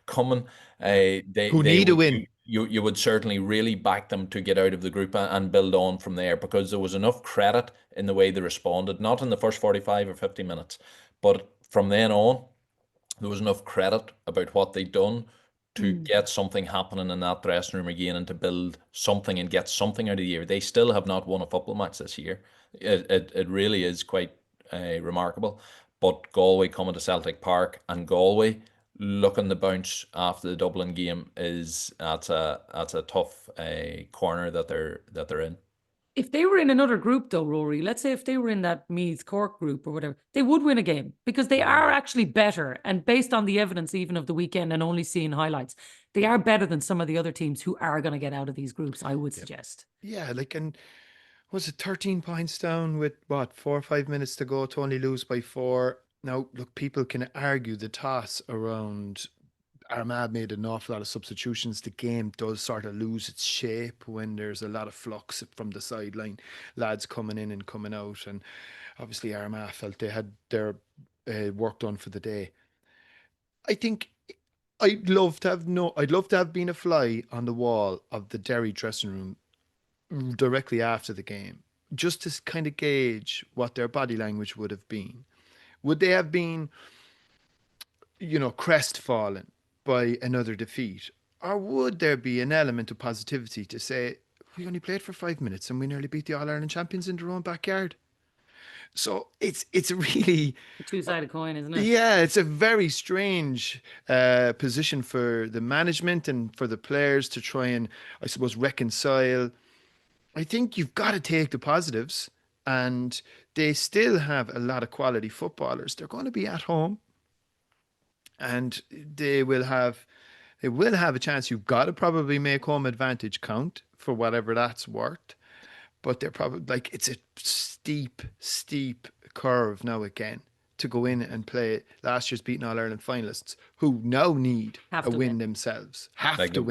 [SPEAKER 7] coming, they
[SPEAKER 6] need a win.
[SPEAKER 7] You would certainly really back them to get out of the group and build on from there, because there was enough credit in the way they responded, not in the first 45 or 50 minutes, but from then on, there was enough credit about what they'd done to get something happening in that dressing room again, and to build something and get something out of the year. They still have not won a football match this year. It really is quite remarkable. But Galway coming to Celtic Park, and Galway looking to bounce after the Dublin game, that's a tough corner that they're in.
[SPEAKER 4] If they were in another group though, Rory, let's say if they were in that Meath Cork group or whatever, they would win a game, because they are actually better. And based on the evidence even of the weekend and only seeing highlights, they are better than some of the other teams who are going to get out of these groups, I would suggest.
[SPEAKER 6] Yeah, and was it 13 points down with 4 or 5 minutes to go to only lose by 4? Now, look, people can argue the toss around Armagh made an awful lot of substitutions. The game does sort of lose its shape when there's a lot of flux from the sideline, lads coming in and coming out, and obviously Armagh felt they had their work done for the day. I think I'd love to have been a fly on the wall of the Derry dressing room directly after the game, just to kind of gauge what their body language would have been. Would they have been, crestfallen by another defeat? Or would there be an element of positivity to say, we only played for 5 minutes and we nearly beat the All-Ireland champions in their own backyard? So it's a really...
[SPEAKER 4] a two-sided coin, isn't it?
[SPEAKER 6] Yeah, it's a very strange position for the management and for the players to try and, I suppose, reconcile. I think you've got to take the positives, and they still have a lot of quality footballers. They're going to be at home, and they will have a chance. You've got to probably make home advantage count for whatever that's worth. But they're probably it's a steep curve now again to go in and play last year's beaten All-Ireland finalists, who now need a win themselves. Have to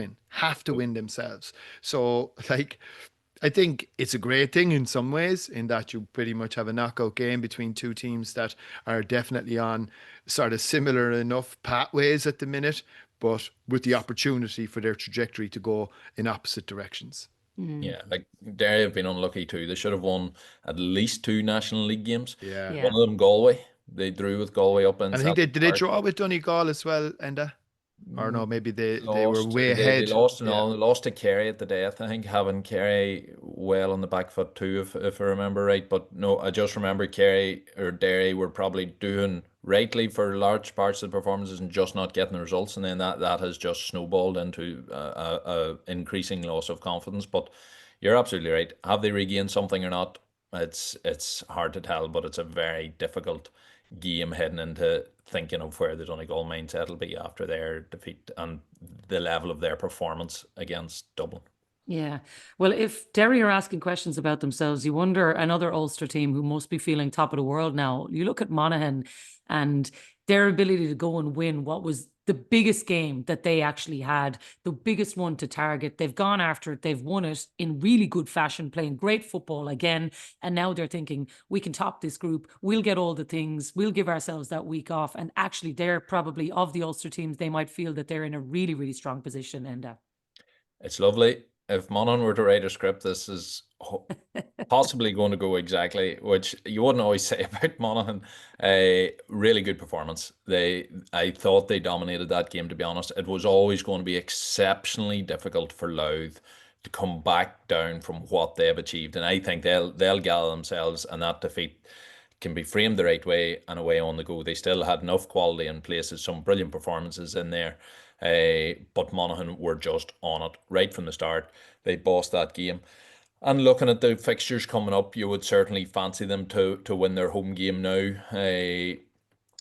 [SPEAKER 6] win themselves. So I think it's a great thing in some ways, in that you pretty much have a knockout game between two teams that are definitely on sort of similar enough pathways at the minute, but with the opportunity for their trajectory to go in opposite directions.
[SPEAKER 7] Yeah, Derry have been unlucky too. They should have won at least 2 National League games.
[SPEAKER 6] Yeah.
[SPEAKER 7] One of them, Galway. They drew with Galway up in.
[SPEAKER 6] And I think did they draw with Donegal as well, Enda? Or no, maybe they were way ahead.
[SPEAKER 7] They lost to Kerry at the death, I think, having Kerry well on the back foot too, if I remember right. But no, I just remember Kerry or Derry were probably doing rightly for large parts of the performances and just not getting the results, and then that has just snowballed into a increasing loss of confidence. But you're absolutely right. Have they regained something or not? It's hard to tell, but it's a very difficult game heading into thinking of where the Donegal mindset will be after their defeat and the level of their performance against Dublin.
[SPEAKER 4] Yeah. Well, if Derry are asking questions about themselves, you wonder, another Ulster team who must be feeling top of the world now. You look at Monaghan and their ability to go and win what was the biggest game that they actually had, the biggest one to target. They've gone after it. They've won it in really good fashion, playing great football again. And now they're thinking, we can top this group. We'll get all the things. We'll give ourselves that week off. And actually, they're probably, of the Ulster teams, they might feel that they're in a really, really strong position. And
[SPEAKER 7] it's lovely. If Monaghan were to write a script, this is possibly going to go exactly, which you wouldn't always say about Monaghan. A really good performance. I thought they dominated that game, to be honest. It was always going to be exceptionally difficult for Louth to come back down from what they've achieved, and I think they'll gather themselves, and that defeat can be framed the right way and away on the go. They still had enough quality in places, some brilliant performances in there, but Monaghan were just on it right from the start. They bossed that game. And looking at the fixtures coming up, you would certainly fancy them to win their home game now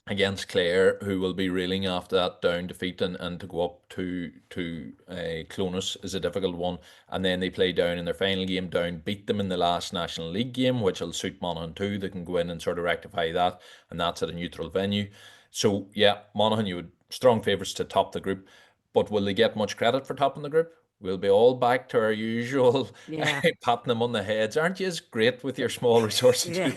[SPEAKER 7] against Clare, who will be reeling after that down defeat, and to go up to Clonus is a difficult one. And then they play down in their final game, down beat them in the last National League game, which will suit Monaghan too. They can go in and sort of rectify that, and that's at a neutral venue. So yeah, Monaghan, you would strong favourites to top the group, but will they get much credit for topping the group? We'll be all back to our usual patting them on the heads. Aren't you great with your small resources?
[SPEAKER 4] Yeah.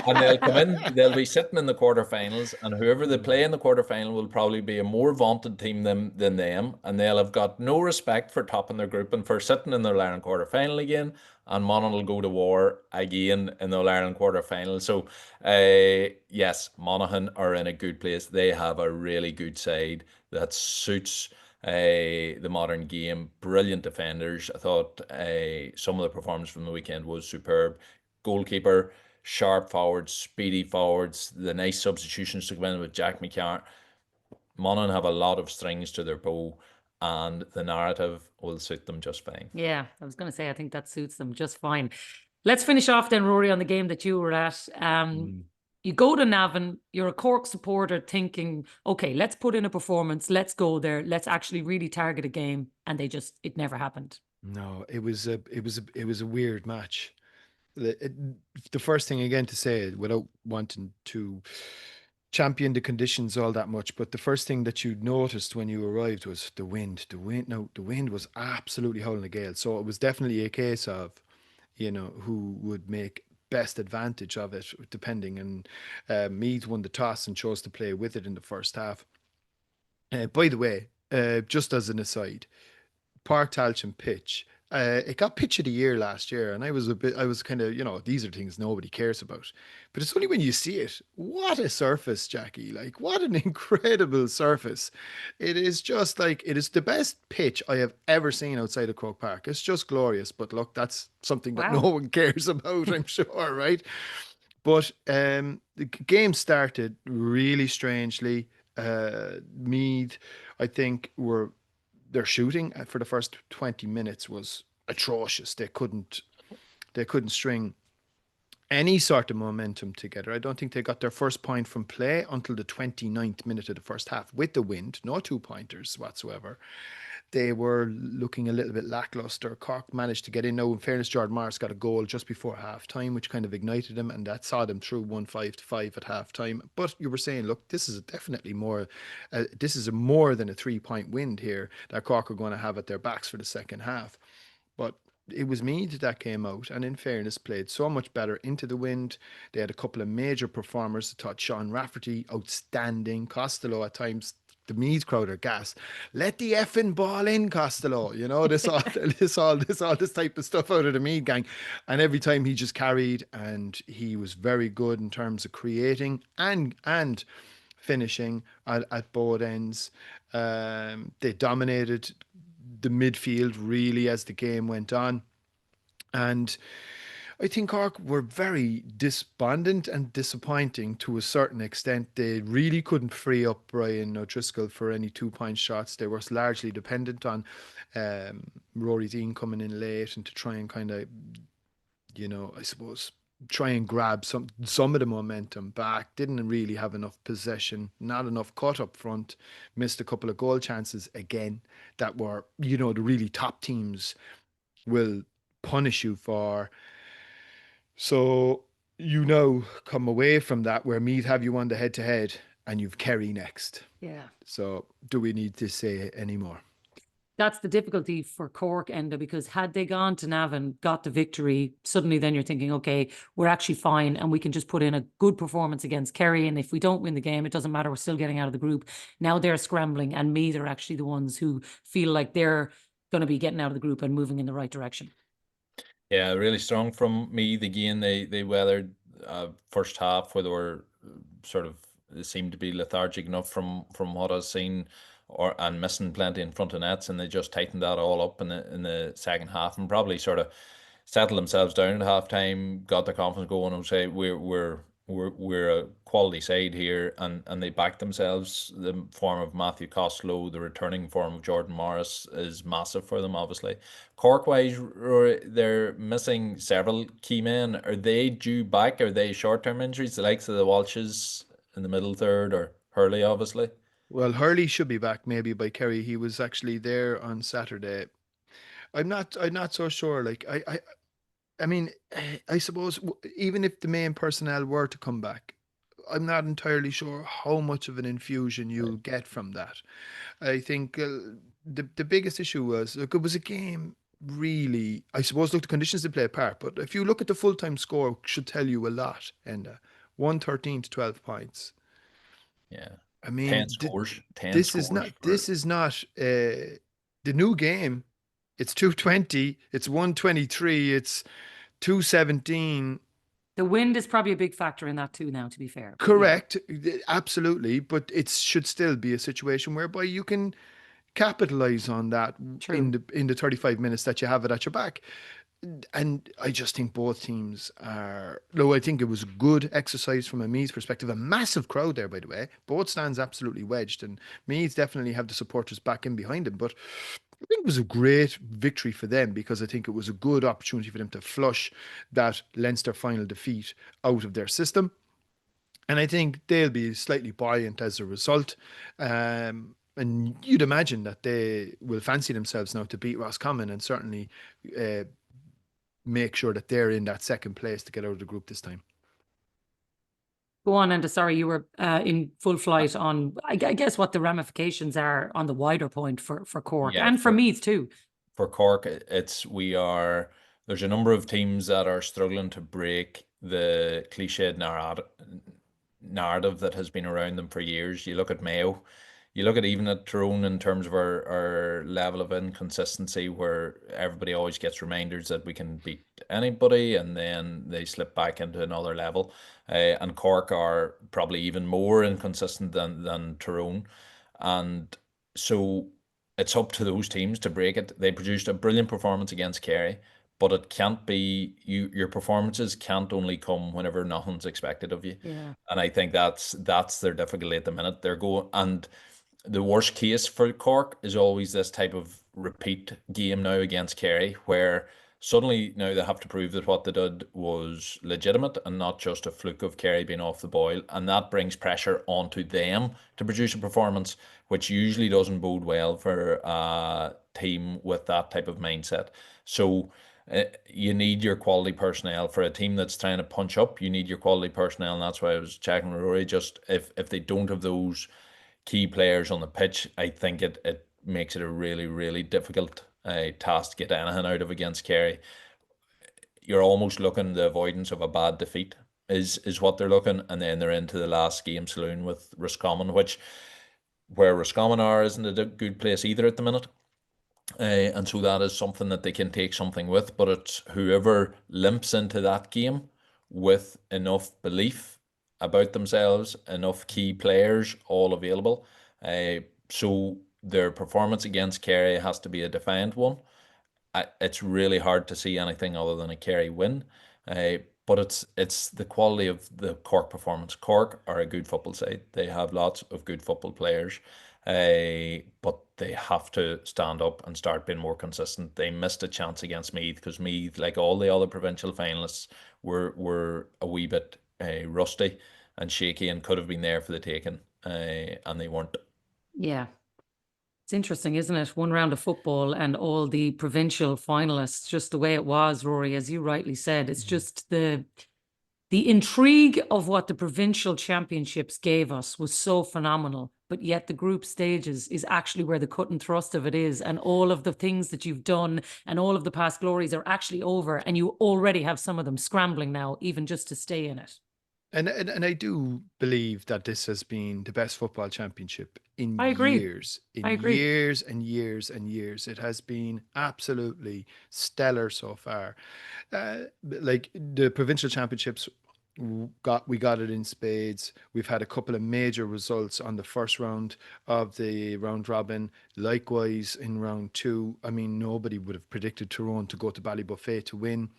[SPEAKER 7] And they'll come in, they'll be sitting in the quarterfinals, and whoever they play in the quarterfinal will probably be a more vaunted team than them, and they'll have got no respect for topping their group and for sitting in their All-Ireland quarterfinal again, and Monaghan will go to war again in the All-Ireland quarterfinal. So, yes, Monaghan are in a good place. They have a really good side that suits the modern game. Brilliant defenders. I thought some of the performance from the weekend was superb. Goalkeeper, sharp forwards, speedy forwards, the nice substitutions to come in with Jacqui. Monaghan have a lot of strings to their bow, and the narrative will suit them just fine.
[SPEAKER 4] Yeah, I was going to say, I think that suits them just fine. Let's finish off then, Rory, on the game that you were at. You go to Navan, you're a Cork supporter thinking, okay, let's put in a performance, let's go there, let's actually really target a game, and it never happened.
[SPEAKER 6] No, it was a weird match. The first thing again to say, without wanting to champion the conditions all that much, but the first thing that you noticed when you arrived was the wind. The wind was absolutely howling a gale. So it was definitely a case of, who would make best advantage of it, depending. And Meath won the toss and chose to play with it in the first half. By the way, just as an aside, Park Talchan pitch, it got pitch of the year last year, and I was kind of, these are things nobody cares about, but it's only when you see it. What a surface, Jacqui! Like, what an incredible surface! It is just like, it is the best pitch I have ever seen outside of Croke Park. It's just glorious. But look, that's something that no one cares about, I'm sure, right? But the game started really strangely. Meath, I think, their shooting for the first 20 minutes was atrocious. They couldn't string any sort of momentum together. I don't think they got their first point from play until the 29th minute of the first half with the wind. No 2-pointers whatsoever. They were looking a little bit lackluster. Cork managed to get in. Now, in fairness, Jordan Morris got a goal just before half-time, which kind of ignited them, and that saw them through 1-5 at half-time. But you were saying, look, this is definitely more than a 3-point win here that Cork are going to have at their backs for the second half. But it was Meath that came out, and in fairness, played so much better into the wind. They had a couple of major performers. I thought Sean Rafferty, outstanding. Costello at times. The Meath crowd are gas. Let the effing ball in, Costello. This type of stuff out of the Meath gang. And every time he just carried, and he was very good in terms of creating and finishing at both ends. They dominated the midfield really as the game went on. And I think Cork were very despondent and disappointing to a certain extent. They really couldn't free up Brian O'Driscoll for any 2-point shots. They were largely dependent on Rory Dean coming in late and to try and kind of, I suppose, try and grab some of the momentum back. Didn't really have enough possession, not enough cut up front. Missed a couple of goal chances again that were, the really top teams will punish you for. So come away from that where Meath have you on the head-to-head, and you've Kerry next.
[SPEAKER 4] Yeah.
[SPEAKER 6] So do we need to say any more?
[SPEAKER 4] That's the difficulty for Cork, Enda, because had they gone to Navan, got the victory, suddenly then you're thinking, okay, we're actually fine and we can just put in a good performance against Kerry, and if we don't win the game, it doesn't matter, we're still getting out of the group. Now they're scrambling, and Meath are actually the ones who feel like they're going to be getting out of the group and moving in the right direction.
[SPEAKER 7] Yeah, really strong from Meath again. They weathered first half where they were they seemed to be lethargic enough from what I've seen, and missing plenty in front of nets, and they just tightened that all up in the second half and probably sort of settled themselves down at half time, got their confidence going, and say we're a quality side here, and they backed themselves. The form of Matthew Costello, the returning form of Jordan Morris is massive for them, obviously. Cork-wise, they're missing several key men. Are they due back? Are they short-term injuries, the likes of the Walshes in the middle third, or Hurley, obviously?
[SPEAKER 6] Well, Hurley should be back maybe by Kerry. He was actually there on Saturday. I'm not so sure. Like I mean, I suppose even if the main personnel were to come back, I'm not entirely sure how much of an infusion you'll get from that. I think the biggest issue was, look, it was a game really, I suppose, look, the conditions did play a part, but if you look at the full-time score, it should tell you a lot, Enda. 113 to 12 points.
[SPEAKER 7] Yeah.
[SPEAKER 6] I mean,
[SPEAKER 7] 10 scores. 10
[SPEAKER 6] this
[SPEAKER 7] scores
[SPEAKER 6] is not the new game. It's 220, it's 123, it's 217.
[SPEAKER 4] The wind is probably a big factor in that too now, to be fair.
[SPEAKER 6] Correct. Absolutely. But it should still be a situation whereby you can capitalize on that in the 35 minutes that you have it at your back. And I just think both teams are, I think it was a good exercise from a Meath perspective. A massive crowd there, by the way. Both stands absolutely wedged, and Meath definitely have the supporters back in behind them. But I think it was a great victory for them, because I think it was a good opportunity for them to flush that Leinster final defeat out of their system. And I think they'll be slightly buoyant as a result. And you'd imagine that they will fancy themselves now to beat Roscommon, and certainly make sure that they're in that second place to get out of the group this time.
[SPEAKER 4] Go on, Enda. Sorry, you were in full flight on, I guess, what the ramifications are on the wider point for Cork and for Meath too.
[SPEAKER 7] For Cork, there's a number of teams that are struggling to break the cliched narrative that has been around them for years. You look at Mayo, you look at even at Tyrone in terms of our level of inconsistency, where everybody always gets reminders that we can beat anybody, and then they slip back into another level. And Cork are probably even more inconsistent than Tyrone. And so it's up to those teams to break it. They produced a brilliant performance against Kerry, but it can't be, your performances can't only come whenever nothing's expected of you.
[SPEAKER 4] Yeah.
[SPEAKER 7] And I think that's their difficulty at the minute. They're going, and the worst case for Cork is always this type of repeat game now against Kerry, where suddenly now they have to prove that what they did was legitimate and not just a fluke of Kerry being off the boil, and that brings pressure onto them to produce a performance, which usually doesn't bode well for a team with that type of mindset. So you need your quality personnel for a team that's trying to punch up. You need your quality personnel, and that's why I was checking with Rory. Just if they don't have those key players on the pitch, I think it makes it a really, really difficult task to get anything out of against Kerry. You're almost looking the avoidance of a bad defeat is what they're looking, and then they're into the last game saloon with Roscommon, where Roscommon isn't a good place either at the minute. And so that is something that they can take something with, but it's whoever limps into that game with enough belief about themselves, enough key players all available. So their performance against Kerry has to be a defiant one. It's really hard to see anything other than a Kerry win. But it's the quality of the Cork performance. Cork are a good football side. They have lots of good football players. But they have to stand up and start being more consistent. They missed a chance against Meath because Meath, like all the other provincial finalists, were a wee bit rusty and shaky and could have been there for the taking, and they weren't.
[SPEAKER 4] Yeah. It's interesting, isn't it? One round of football and all the provincial finalists, just the way it was, Rory, as you rightly said. It's just the intrigue of what the provincial championships gave us was so phenomenal, but yet the group stages is actually where the cut and thrust of it is, and all of the things that you've done and all of the past glories are actually over, and you already have some of them scrambling now, even just to stay in it.
[SPEAKER 6] And I do believe that this has been the best football championship in
[SPEAKER 4] I agree.
[SPEAKER 6] years,
[SPEAKER 4] I agree.
[SPEAKER 6] years and years and years. It has been absolutely stellar so far. Like the provincial championships, we got it in spades. We've had a couple of major results on the first round of the round robin. Likewise in round two. I mean, nobody would have predicted Tyrone to go to Ballybuffet to win.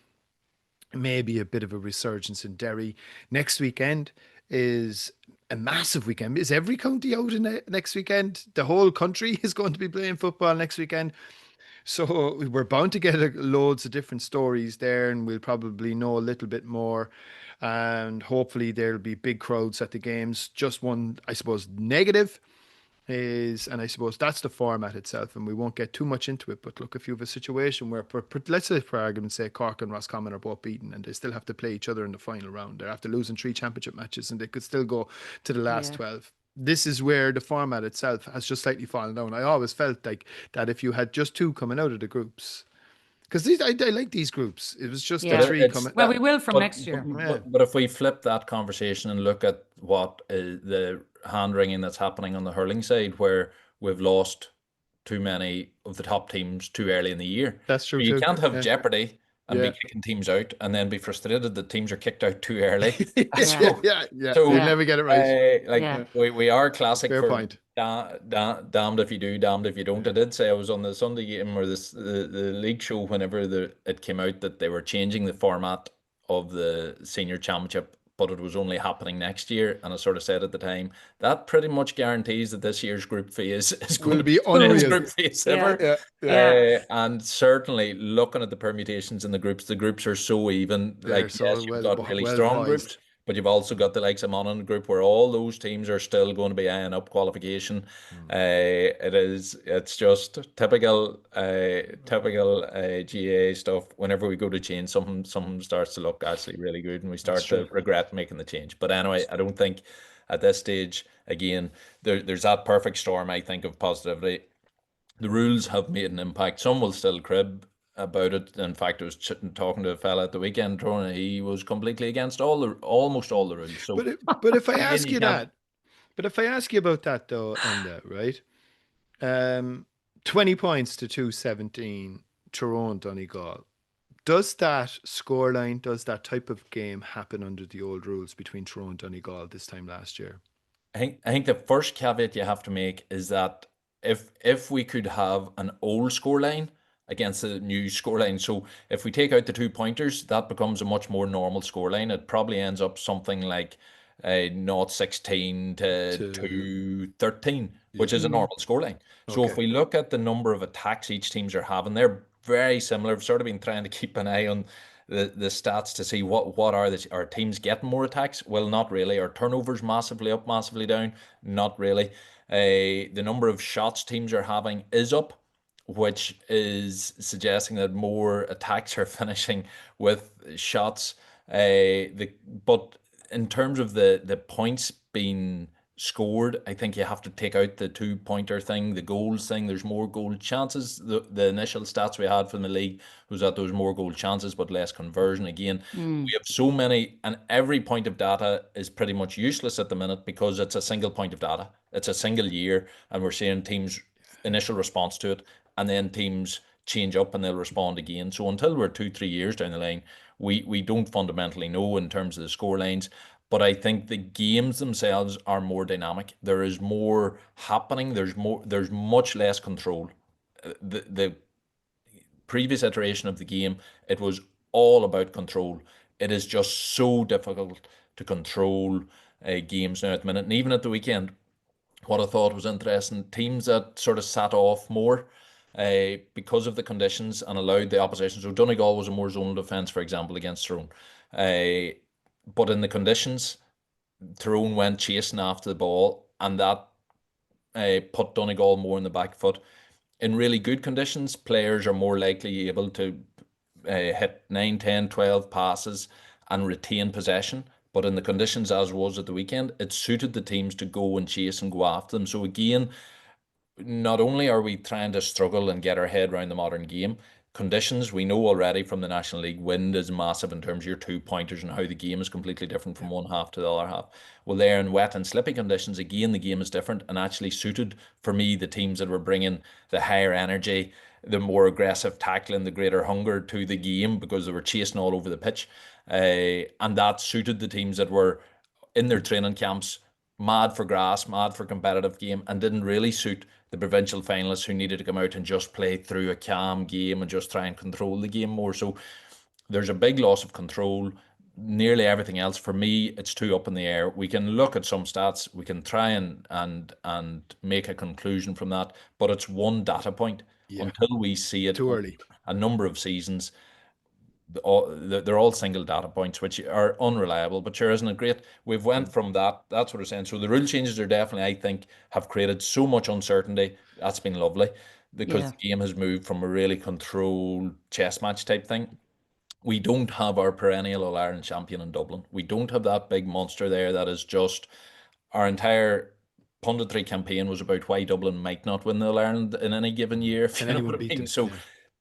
[SPEAKER 6] Maybe a bit of a resurgence in Derry. Next weekend is a massive weekend. Is every county out in next weekend? The whole country is going to be playing football next weekend. So we're bound to get loads of different stories there, and we'll probably know a little bit more. And hopefully there'll be big crowds at the games. Just one, I suppose, negative is, and I suppose that's the format itself, and we won't get too much into it. But look, if you have a situation where, let's say for argument's sake, Cork and Roscommon are both beaten, and they still have to play each other in the final round, they're after losing 3 championship matches, and they could still go to the last 12. This is where the format itself has just slightly fallen down. I always felt like that if you had just 2 coming out of the groups, because I like these groups. It was just the 3 coming.
[SPEAKER 4] Well, we will from next year.
[SPEAKER 7] But if we flip that conversation and look at what the hand wringing that's happening on the hurling side, where we've lost too many of the top teams too early in the year.
[SPEAKER 6] That's true.
[SPEAKER 7] You can't have jeopardy and be kicking teams out and then be frustrated that teams are kicked out too early.
[SPEAKER 6] So you'll never get it right.
[SPEAKER 7] We are classic
[SPEAKER 6] Fair
[SPEAKER 7] for
[SPEAKER 6] point.
[SPEAKER 7] Damned if you do, damned if you don't. I did say I was on the Sunday game or the league show whenever it came out that they were changing the format of the senior championship, but it was only happening next year. And I sort of said at the time, that pretty much guarantees that this year's group phase is going to be unreal group phase ever. And certainly looking at the permutations in the groups are so even. Like, yes, you've got really strong groups, but you've also got the likes of Monaghan group where all those teams are still going to be eyeing up qualification. It's just typical GA stuff. Whenever we go to change, something starts to look actually really good, and we start to regret making the change. But anyway, I don't think at this stage, again, there's that perfect storm, I think, of positivity. The rules have made an impact. Some will still crib about it. In fact, I was talking to a fella at the weekend, and he was completely against almost all the rules. So,
[SPEAKER 6] but if I ask you that, if I ask you about that though, Enda, right? 20 points to 217, Tyrone Donegal. Does that scoreline, does that type of game happen under the old rules between Tyrone and Donegal this time last year?
[SPEAKER 7] I think the first caveat you have to make is that if we could have an old scoreline against the new scoreline. So if we take out the 2 pointers, that becomes a much more normal scoreline. It probably ends up something like 0-16 to 2-13, which is a normal scoreline. So if we look at the number of attacks each teams are having, they're very similar. I've sort of been trying to keep an eye on the stats to see what are teams getting more attacks? Well, not really. Are turnovers massively up, massively down? Not really. The number of shots teams are having is up, which is suggesting that more attacks are finishing with shots. But in terms of the points being scored, I think you have to take out the 2-pointer thing, the goals thing. There's more goal chances. The initial stats we had from the league was that there was more goal chances but less conversion. Again, we have so many, and every point of data is pretty much useless at the minute because it's a single point of data. It's a single year, and we're seeing teams' initial response to it, and then teams change up and they'll respond again. So until we're 2-3 years down the line, we don't fundamentally know in terms of the score lines. But I think the games themselves are more dynamic. There is more happening. There's much less control. The previous iteration of the game, it was all about control. It is just so difficult to control games now at the minute. And even at the weekend, what I thought was interesting, teams that sort of sat off more because of the conditions and allowed the opposition. So Donegal was a more zonal defence, for example, against Tyrone. But in the conditions, Tyrone went chasing after the ball, and that put Donegal more in the back foot. In really good conditions, players are more likely able to hit 9, 10, 12 passes and retain possession. But in the conditions as was at the weekend, it suited the teams to go and chase and go after them. So again, not only are we trying to struggle and get our head around the modern game, conditions. We know already from the National League, wind is massive in terms of your 2-pointers and how the game is completely different from one half to the other half. Well, there in wet and slippy conditions, again, the game is different and actually suited, for me, the teams that were bringing the higher energy, the more aggressive tackling, the greater hunger to the game, because they were chasing all over the pitch. And that suited the teams that were in their training camps, mad for grass, mad for competitive game, and didn't really suit the provincial finalists who needed to come out and just play through a calm game and just try and control the game more. So there's a big loss of control. Nearly everything else, for me, it's too up in the air. We can look at some stats, we can try and make a conclusion from that, but it's one data point. Until we see it
[SPEAKER 6] too early.
[SPEAKER 7] A number of seasons, they're all single data points, which are unreliable. But sure, isn't it great? We've went from that. That's what we're saying. So the rule changes are definitely, I think, have created so much uncertainty. That's been lovely, because the game has moved from a really controlled chess match type thing. We don't have our perennial All-Ireland champion in Dublin. We don't have that big monster there that is just our entire punditry campaign was about why Dublin might not win the All-Ireland in any given year, if you know what I mean. So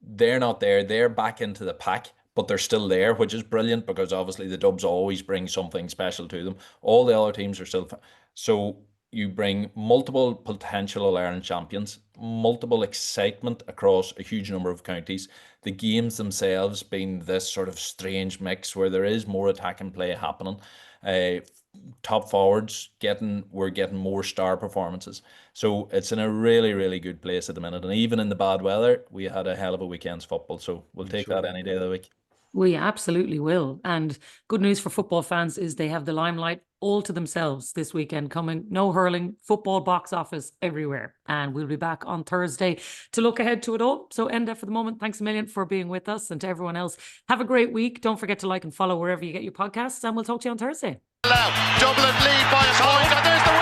[SPEAKER 7] they're not there. They're back into the pack, but they're still there, which is brilliant, because obviously the Dubs always bring something special to them. All the other teams are still... So you bring multiple potential All-Ireland champions, multiple excitement across a huge number of counties. The games themselves being this sort of strange mix where there is more attack and play happening. Top forwards we're getting more star performances. So it's in a really, really good place at the minute. And even in the bad weather, we had a hell of a weekend's football. So we'll take that any day of the week.
[SPEAKER 4] We absolutely will. And good news for football fans is they have the limelight all to themselves this weekend coming. No hurling, football box office everywhere. And we'll be back on Thursday to look ahead to it all. So Enda, for the moment, thanks a million for being with us. And to everyone else, have a great week. Don't forget to like and follow wherever you get your podcasts. And we'll talk to you on Thursday.
[SPEAKER 1] Dublin lead by a point, and there's the